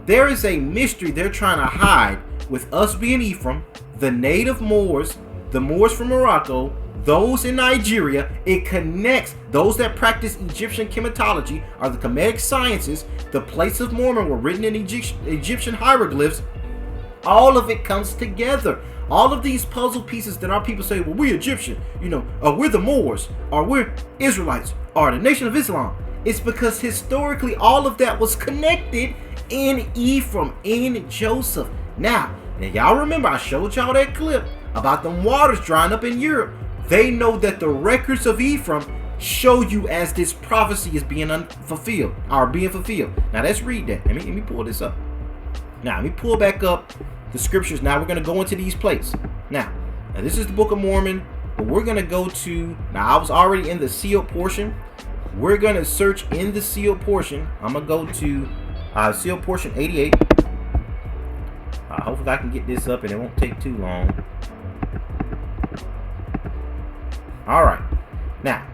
there is a mystery they're trying to hide with us being Ephraim, the native Moors, the Moors from Morocco, those in Nigeria. It connects those that practice Egyptian chematology or the Kemetic sciences. The plates of Mormon were written in Egyptian hieroglyphs. All of it comes together. All of these puzzle pieces that our people say, well, we're Egyptian, or we're the Moors, or we're Israelites, or the Nation of Islam. It's because historically all of that was connected in Ephraim, in Joseph. Now y'all remember I showed y'all that clip about them waters drying up in Europe. They know that the records of Ephraim show you as this prophecy is being fulfilled. Now let's read that. Let me pull this up. Now, let me pull back up the scriptures. Now, we're going to go into these places. Now, this is the Book of Mormon, but we're going to go to, now, I was already in the sealed portion. We're going to search in the sealed portion. I'm going to go to sealed portion 88. Hopefully I can get this up and it won't take too long. All right. Now,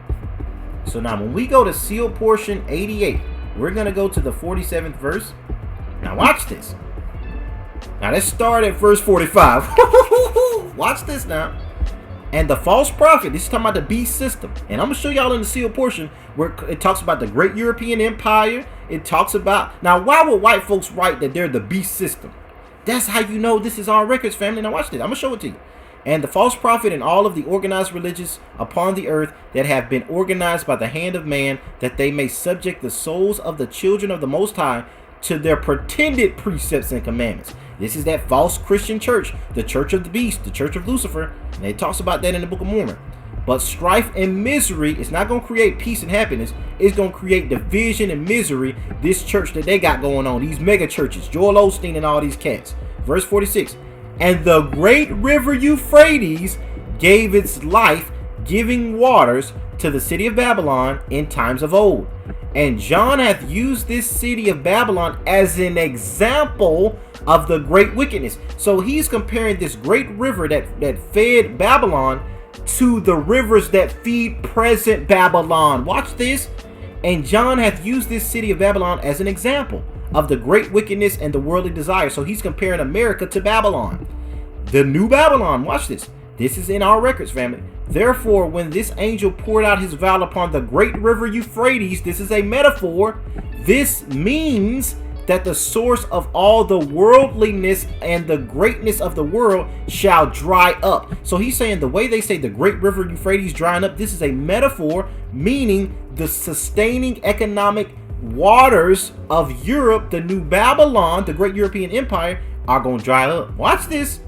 so now when we go to sealed portion 88, we're going to go to the 47th verse. Now watch this. Now let's start at verse 45. Watch this now. And the false prophet, this is talking about the beast system. And I'm going to show y'all in the sealed portion where it talks about the great European empire. It talks about, now why would white folks write that they're the beast system? That's how you know this is our records, family. Now watch this. I'm going to show it to you. And the false prophet and all of the organized religions upon the earth that have been organized by the hand of man, that they may subject the souls of the children of the Most High to their pretended precepts and commandments. This is that false Christian church, the church of the beast, the church of Lucifer. And it talks about that in the Book of Mormon. But strife and misery is not going to create peace and happiness. It's going to create division and misery. This church that they got going on, these mega churches, Joel Osteen and all these cats. Verse 46. And the great river Euphrates gave its life, giving waters to the city of Babylon in times of old. And John hath used this city of Babylon as an example of the great wickedness. So he's comparing this great river that fed Babylon to the rivers that feed present Babylon. Watch this. And John hath used this city of Babylon as an example of the great wickedness and the worldly desire. So he's comparing America to Babylon. The new Babylon. Watch this. This is in our records, family. Therefore, when this angel poured out his vial upon the great river Euphrates, this is a metaphor. This means that the source of all the worldliness and the greatness of the world shall dry up. So he's saying the way they say the great river Euphrates drying up, this is a metaphor, meaning the sustaining economic waters of Europe, the new Babylon, the great European empire, are going to dry up. Watch this.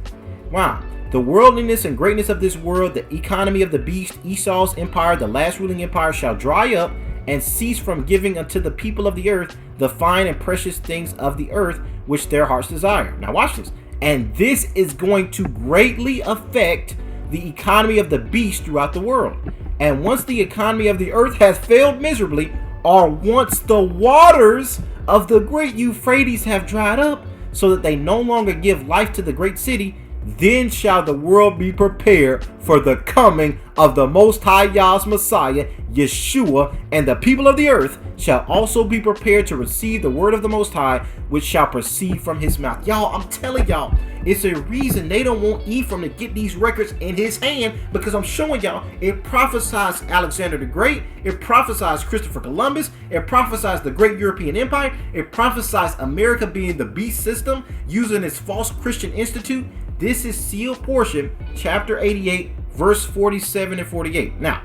Wow. The worldliness and greatness of this world, the economy of the beast, Esau's empire, the last ruling empire, shall dry up and cease from giving unto the people of the earth the fine and precious things of the earth which their hearts desire. Now watch this. And this is going to greatly affect the economy of the beast throughout the world. And once the economy of the earth has failed miserably, or once the waters of the great Euphrates have dried up, so that they no longer give life to the great city, then shall the world be prepared for the coming of the Most High Yah's Messiah, Yeshua, and the people of the earth shall also be prepared to receive the word of the Most High, which shall proceed from his mouth. Y'all, I'm telling y'all, it's a reason they don't want Ephraim to get these records in his hand, because I'm showing y'all, it prophesies Alexander the Great, it prophesies Christopher Columbus, it prophesies the great European empire, it prophesies America being the beast system, using its false Christian institute. This is sealed portion, chapter 88, verse 47 and 48. Now,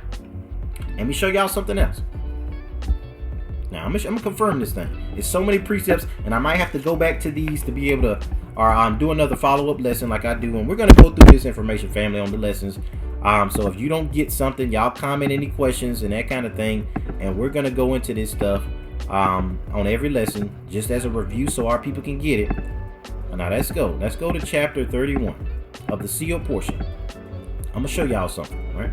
let me show y'all something else. Now, I'm gonna confirm this thing. It's so many precepts, and I might have to go back to these to be able to, or do another follow-up lesson like I do. And we're gonna go through this information, family, on the lessons. So if you don't get something, y'all comment any questions and that kind of thing, and we're gonna go into this stuff on every lesson, just as a review, so our people can get it. Now let's go. Let's go to chapter 31 of the sealed portion. I'm gonna show y'all something, right?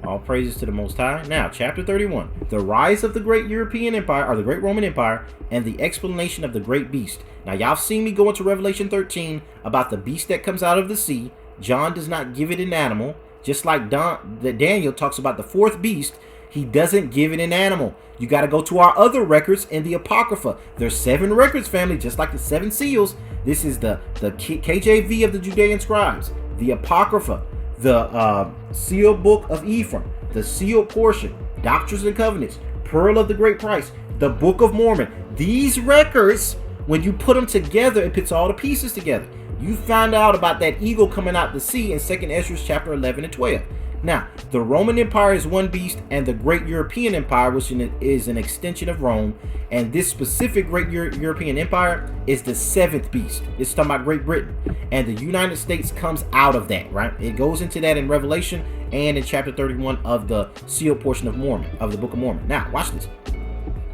All praises to the Most High. Now, chapter 31, the rise of the great European empire, or the great Roman Empire, and the explanation of the great beast. Now, y'all seen me go into Revelation 13 about the beast that comes out of the sea. John does not give it an animal, just like Daniel talks about the fourth beast. He doesn't give it an animal. You got to go to our other records in the Apocrypha. There's 7 records, family, just like the 7 seals. This is the KJV of the Judean scribes, the Apocrypha, the sealed book of Ephraim, the sealed portion, Doctrines and Covenants, Pearl of the Great Price, the Book of Mormon. These records, when you put them together, it puts all the pieces together. You find out about that eagle coming out the sea in 2nd Ezra chapter 11 and 12. Now, the Roman Empire is one beast, and the great European Empire, which is an extension of Rome, and this specific great European Empire is the 7th beast. It's talking about Great Britain, and the United States comes out of that, right? It goes into that in Revelation and in chapter 31 of the sealed portion of Mormon, of the Book of Mormon. Now, watch this.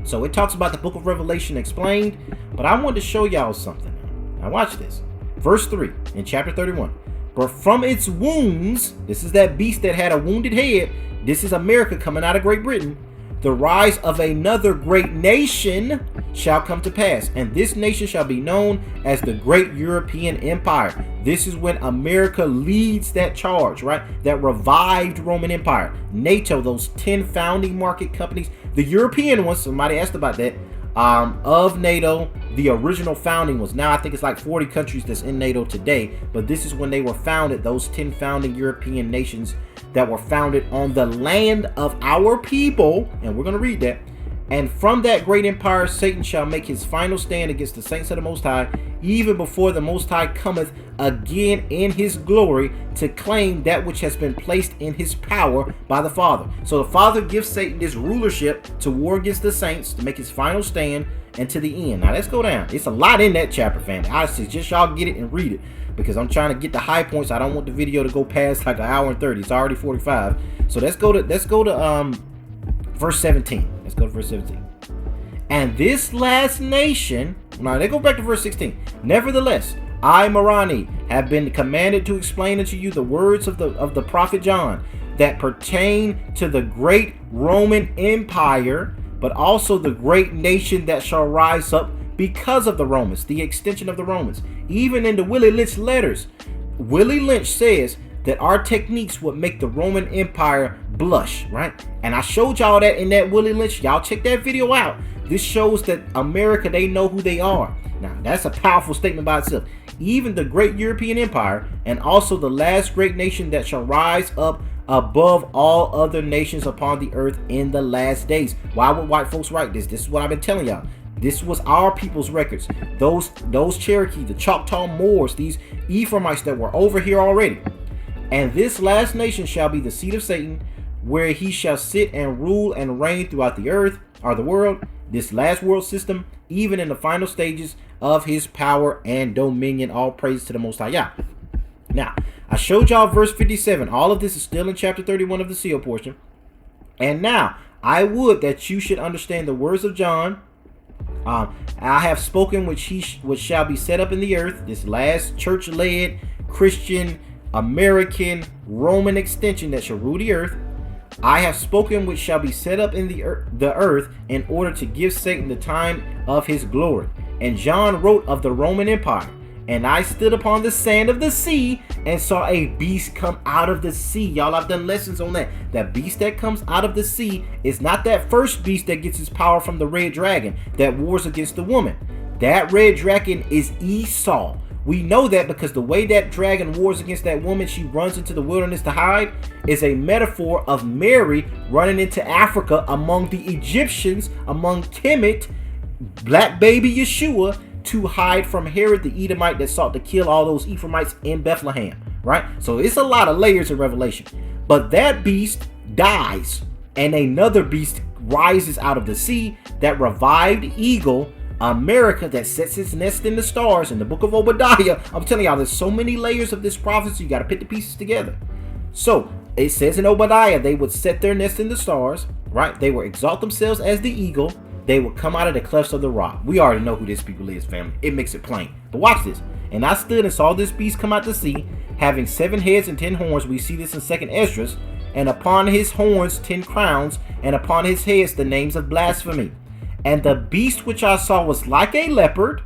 So it talks about the Book of Revelation explained, but I wanted to show y'all something. Now watch this. Verse 3 in chapter 31. But from its wounds, this is that beast that had a wounded head. This is America coming out of Great Britain. The rise of another great nation shall come to pass, and this nation shall be known as the great European Empire. This is when America leads that charge, right? That revived Roman Empire. NATO, those 10 founding market companies, the European ones, somebody asked about that, of NATO, the original founding was, now I think it's like 40 countries that's in NATO today, but this is when they were founded, those 10 founding European nations that were founded on the land of our people, and we're going to read that. And from that great empire Satan shall make his final stand against the saints of the Most High, even before the Most High cometh again in his glory to claim that which has been placed in his power by the Father. So the Father gives Satan this rulership to war against the saints, to make his final stand, and to the end. Now let's go down. It's a lot in that chapter, family. I suggest y'all get it and read it, because I'm trying to get the high points. I don't want the video to go past like 1 hour and 30. It's already 45. So let's go to verse 17. Let's go to verse 17. And this last nation, now let's go back to verse 16. Nevertheless, I, Moroni, have been commanded to explain unto you the words of the prophet John that pertain to the great Roman Empire, but also the great nation that shall rise up because of the Romans, the extension of the Romans. Even in the Willie Lynch letters, Willie Lynch says that our techniques would make the Roman Empire blush, right? And I showed y'all that in that Willie Lynch. Y'all check that video out. This shows that America, they know who they are. Now, that's a powerful statement by itself. Even the great European Empire, and also the last great nation that shall rise up above all other nations upon the earth in the last days. Why would white folks write this? This is what I've been telling y'all. This was our people's records. Those Cherokee, the Choctaw Moors, these Ephraimites that were over here already. And this last nation shall be the seat of Satan, where he shall sit and rule and reign throughout the earth, or the world, this last world system, even in the final stages of his power and dominion. All praise to the Most High Yah. Now, I showed y'all verse 57. All of this is still in chapter 31 of the seal portion. And now, I would that you should understand the words of John. I have spoken which shall be set up in the earth, this last church-led, Christian, American, Roman extension that shall rule the earth. I have spoken which shall be set up in the earth in order to give Satan the time of his glory. And John wrote of the Roman Empire. And I stood upon the sand of the sea and saw a beast come out of the sea. Y'all, I've done lessons on that. That beast that comes out of the sea is not that first beast that gets his power from the red dragon that wars against the woman. That red dragon is Esau. We know that because the way that dragon wars against that woman, she runs into the wilderness to hide, is a metaphor of Mary running into Africa among the Egyptians, among Khemit, black baby YESHUA, to hide from Herod the Edomite that sought to kill all those Ephraimites in Bethlehem, right? So it's a lot of layers in Revelation. But that beast dies, and another beast rises out of the sea, that revived eagle, America, that sets its nest in the stars in the book of Obadiah. I'm telling y'all, there's so many layers of this prophecy. You got to put the pieces together. So it says in Obadiah, they would set their nest in the stars, right? They would exalt themselves as the eagle. They would come out of the clefts of the rock. We already know who this people is, family. It makes it plain. But watch this. And I stood and saw this beast come out to sea, having 7 heads and 10 horns. We see this in 2nd Esdras. And upon his horns 10 crowns, and upon his heads the names of blasphemy. And the beast which I saw was like a leopard,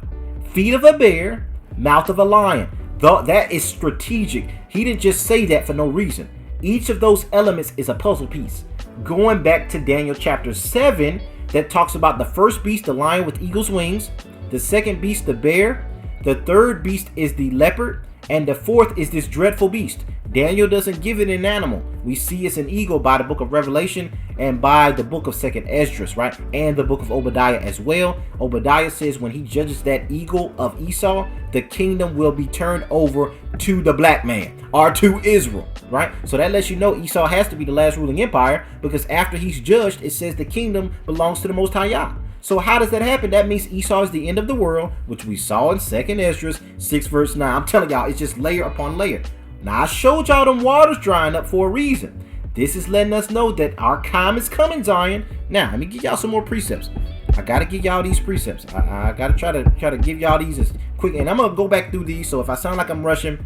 feet of a bear, mouth of a lion. That is strategic. He didn't just say that for no reason. Each of those elements is a puzzle piece. Going back to Daniel chapter 7, that talks about the first beast, the lion with eagle's wings. The second beast, the bear. The third beast is the leopard. And the fourth is this dreadful beast. Daniel doesn't give it an animal. We see it's an eagle by the book of Revelation and by the book of 2nd Esdras, right? And the book of Obadiah as well. Obadiah says when he judges that eagle of Esau, the kingdom will be turned over to the black man, or to Israel, right? So that lets you know Esau has to be the last ruling empire, because after he's judged, it says the kingdom belongs to the Most High Yah. So how does that happen? That means Esau is the end of the world, which we saw in 2nd Esdras 6 verse 9. I'm telling y'all, it's just layer upon layer. Now I showed y'all them waters drying up for a reason. This is letting us know that our time is coming, Zion. Now let me give y'all some more precepts. I gotta give y'all these precepts. I gotta try to give y'all these as quick, and I'm gonna go back through these. So if I sound like I'm rushing,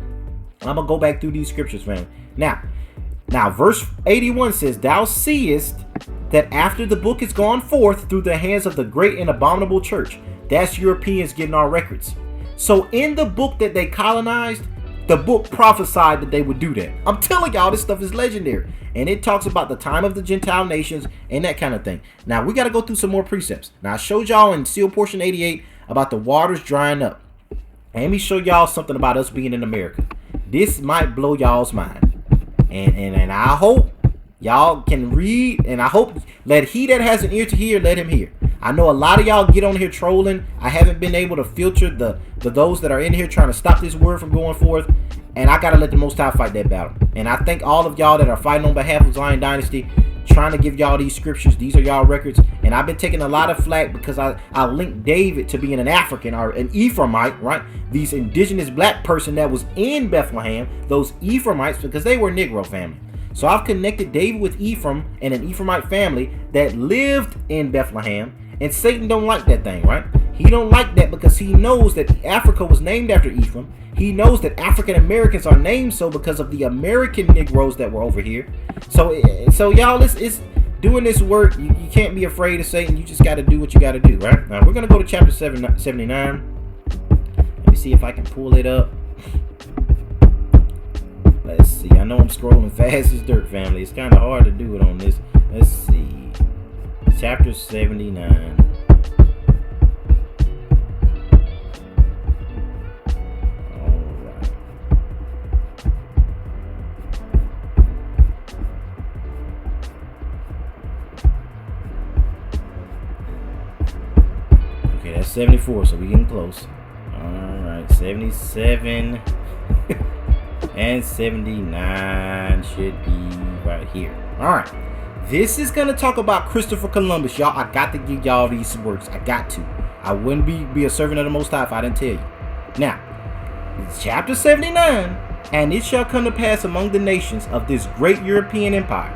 I'm gonna go back through these scriptures, family. Now, verse 81 says, "Thou seest that after the book is gone forth through the hands of the great and abominable church," that's Europeans getting our records. So in the book that they colonized, the book prophesied that they would do that. I'm telling y'all, this stuff is legendary. And it talks about the time of the Gentile nations and that kind of thing. Now, we got to go through some more precepts. Now, I showed y'all in Seal Portion 88 about the waters drying up. And let me show y'all something about us being in America. This might blow y'all's mind. And I hope y'all can read, and I hope let he that has an ear to hear, let him hear. I know a lot of y'all get on here trolling. I haven't been able to filter the those that are in here trying to stop this word from going forth. And I got to let the Most High fight that battle. And I thank all of y'all that are fighting on behalf of Zion Dynasty, trying to give y'all these scriptures. These are y'all records. And I've been taking a lot of flack because I linked David to being an African or an Ephraimite, right? These indigenous black person that was in Bethlehem, those Ephraimites, because they were Negro family. So I've connected David with Ephraim and an Ephraimite family that lived in Bethlehem. And Satan don't like that thing, right? He don't like that because he knows that Africa was named after Ephraim. He knows that African Americans are named so because of the American Negroes that were over here. So y'all, it's doing this work. You can't be afraid of Satan. You just got to do what you got to do, right? Now, we're going to go to chapter 79. Let me see if I can pull it up. Let's see. I know I'm scrolling fast as dirt, family. It's kind of hard to do it on this. Let's see. Chapter 79. That's 74, so we getting close. Alright, 77 and 79 should be right here. Alright, this is going to talk about Christopher Columbus, y'all. I got to give y'all these words. I got to. I wouldn't be a servant of the Most High if I didn't tell you. Now, chapter 79, "And it shall come to pass among the nations of this great European empire,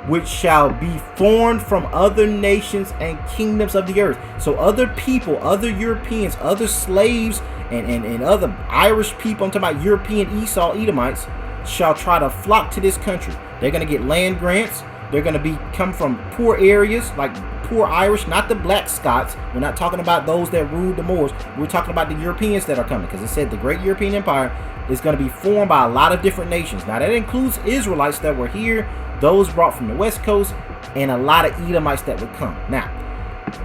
which shall be formed from other nations and kingdoms of the earth." So other people, other Europeans, other slaves, and other Irish people, I'm talking about European Esau, Edomites, shall try to flock to this country. They're going to get land grants. They're going to come from poor areas, like poor Irish, not the black Scots. We're not talking about those that ruled the Moors. We're talking about the Europeans that are coming, because it said the great European empire is going to be formed by a lot of different nations. Now, that includes Israelites that were here, those brought from the West Coast, and a lot of Edomites that would come. Now,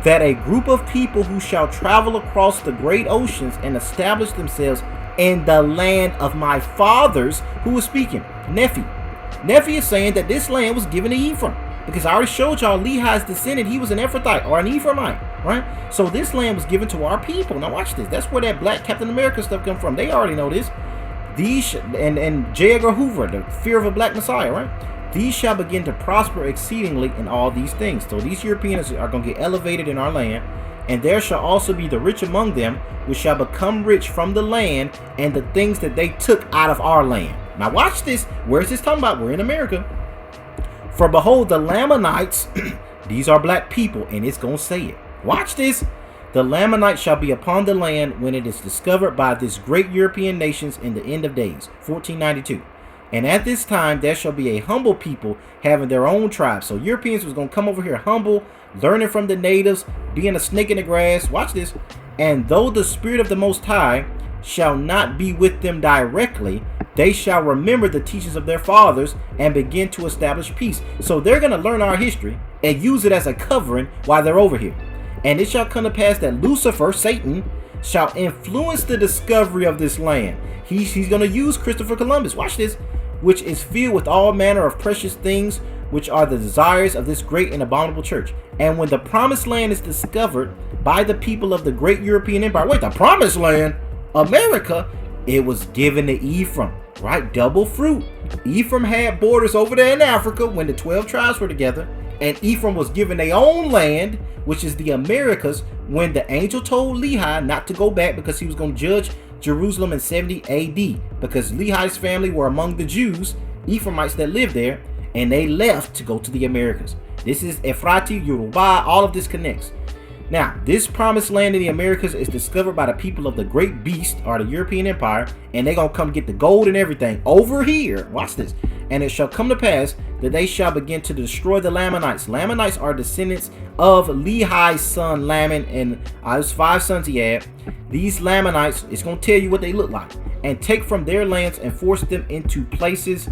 that a group of people who shall travel across the great oceans and establish themselves in the land of my fathers. Who was speaking? Nephi. Nephi is saying that this land was given to Ephraim, because I already showed y'all Lehi's descendant. He was an Ephrathite or an Ephraimite, right? So this land was given to our people. Now watch this. That's where that black Captain America stuff come from. They already know this. These and J. Edgar Hoover, the fear of a black Messiah, right? "These shall begin to prosper exceedingly in all these things." So these Europeans are going to get elevated in our land. "And there shall also be the rich among them, which shall become rich from the land and the things that they took out of our land." Now watch this. Where is this talking about? We're in America. "For behold, the Lamanites," these are black people, and it's going to say it. Watch this. "The Lamanites shall be upon the land when it is discovered by this great European nations in the end of days." 1492. "And at this time there shall be a humble people having their own tribe." So Europeans was going to come over here humble, learning from the natives, being a snake in the grass. Watch this. "And though the Spirit of the Most High shall not be with them directly, they shall remember the teachings of their fathers and begin to establish peace." So they're going to learn our history and use it as a covering while they're over here. "And it shall come to pass that Lucifer," Satan, "shall influence the discovery of this land." He's going to use Christopher Columbus. Watch this. "Which is filled with all manner of precious things, which are the desires of this great and abominable church. And when the promised land is discovered by the people of the great European empire," wait, the promised land, America, "it was given to Ephraim," right? Double fruit. Ephraim had borders over there in Africa when the 12 tribes were together, and Ephraim was given their own land, which is the Americas, when the angel told Lehi not to go back because he was going to judge Jerusalem in 70 AD, because Lehi's family were among the Jews, Ephraimites that lived there, and they left to go to the Americas. This is Ephrati, Yoruba, all of this connects. Now, this promised land in the Americas is discovered by the people of the great beast, or the European Empire, and they're going to come get the gold and everything over here. Watch this. And it shall come to pass that they shall begin to destroy the Lamanites. Lamanites are descendants of Lehi's son Laman, and his 5 sons he had. These Lamanites, it's going to tell you what they look like, and take from their lands and force them into places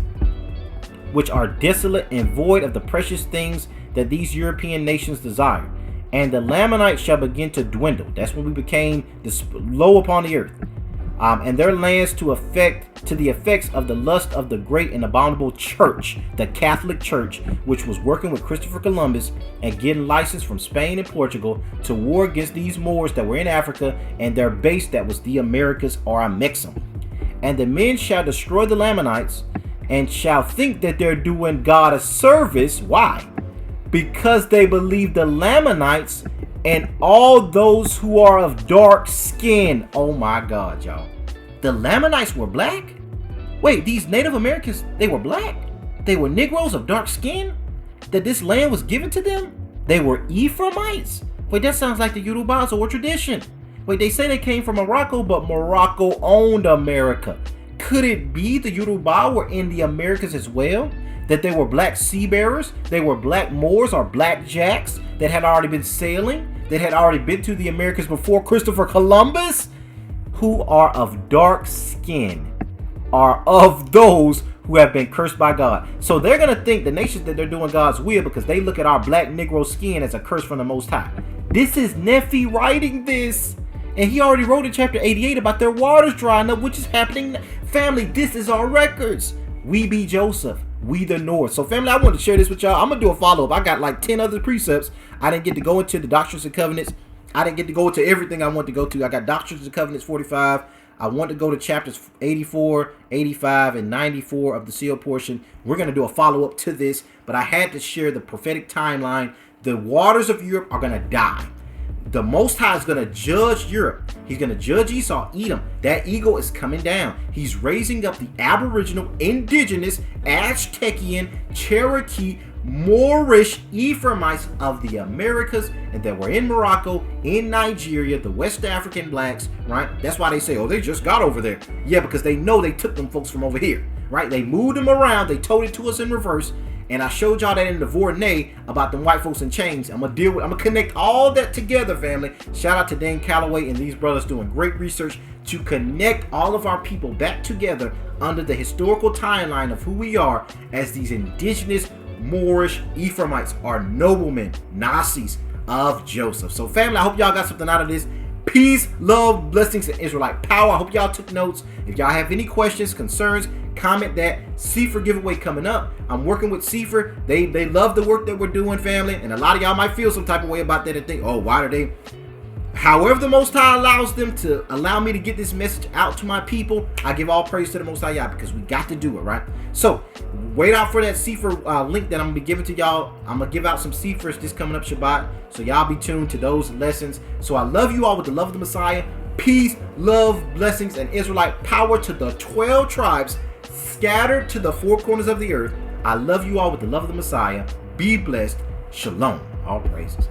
which are desolate and void of the precious things that these European nations desire. And the Lamanites shall begin to dwindle. That's when we became low upon the earth. And their lands to the effects of the lust of the great and abominable church, the Catholic Church, which was working with Christopher Columbus and getting licensed from Spain and Portugal to war against these Moors that were in Africa, and their base that was the Americas, or Amexem. And the men shall destroy the Lamanites and shall think that they're doing God a service. Why? Because they believe the Lamanites and all those who are of dark skin. Oh my God, y'all. The Lamanites were black? Wait, these Native Americans, they were black? They were Negroes of dark skin? That this land was given to them? They were Ephraimites? Wait, that sounds like the Yorubas or tradition. Wait, they say they came from Morocco, but Morocco owned America. Could it be the Yoruba were in the Americas as well? That they were black seafarers, they were black Moors or black Jacks that had already been sailing, that had already been to the Americas before Christopher Columbus, who are of dark skin, are of those who have been cursed by God. So they're going to think the nations that they're doing God's will because they look at our black Negro skin as a curse from the Most High. This is Nephi writing this. And he already wrote in chapter 88 about their waters drying up, which is happening. Family, this is our records. We be Joseph. We the North. So family, I wanted to share this with y'all. I'm going to do a follow-up. I got like 10 other precepts. I didn't get to go into the Doctrines and Covenants. I didn't get to go into everything I want to go to. I got Doctrines and Covenants 45. I want to go to chapters 84, 85, and 94 of the seal portion. We're going to do a follow-up to this, but I had to share the prophetic timeline. The waters of Europe are going to die. The Most High is going to judge Europe. He's going to judge Esau, Edom. That eagle is coming down. He's raising up the aboriginal, indigenous, Aztecian, Cherokee, Moorish Ephraimites of the Americas, and that were in Morocco, in Nigeria, the West African blacks, right? That's why they say, oh, they just got over there. Yeah, because they know they took them folks from over here, right? They moved them around. They told it to us in reverse. And I showed y'all that in the Vornay about them white folks in chains. I'm gonna connect all that together, family. Shout out to Dan Calloway and these brothers doing great research to connect all of our people back together under the historical timeline of who we are as these indigenous Moorish Ephraimites are noblemen, Nazis of Joseph. So family, I hope y'all got something out of this. Peace, love, blessings, and Israelite power. I hope y'all took notes. If y'all have any questions, concerns, comment that. Sefer giveaway coming up. I'm working with Sefer. They love the work that we're doing, family. And a lot of y'all might feel some type of way about that and think, oh, why are they? However the Most High allows them to allow me to get this message out to my people, I give all praise to the Most High Yah, because we got to do it, right? So wait out for that Sefer link that I'm going to be giving to y'all. I'm going to give out some Sefers this coming up Shabbat. So y'all be tuned to those lessons. So I love you all with the love of the Messiah. Peace, love, blessings, and Israelite power to the 12 tribes scattered to the 4 corners of the earth. I love you all with the love of the Messiah. Be blessed. Shalom. All praises.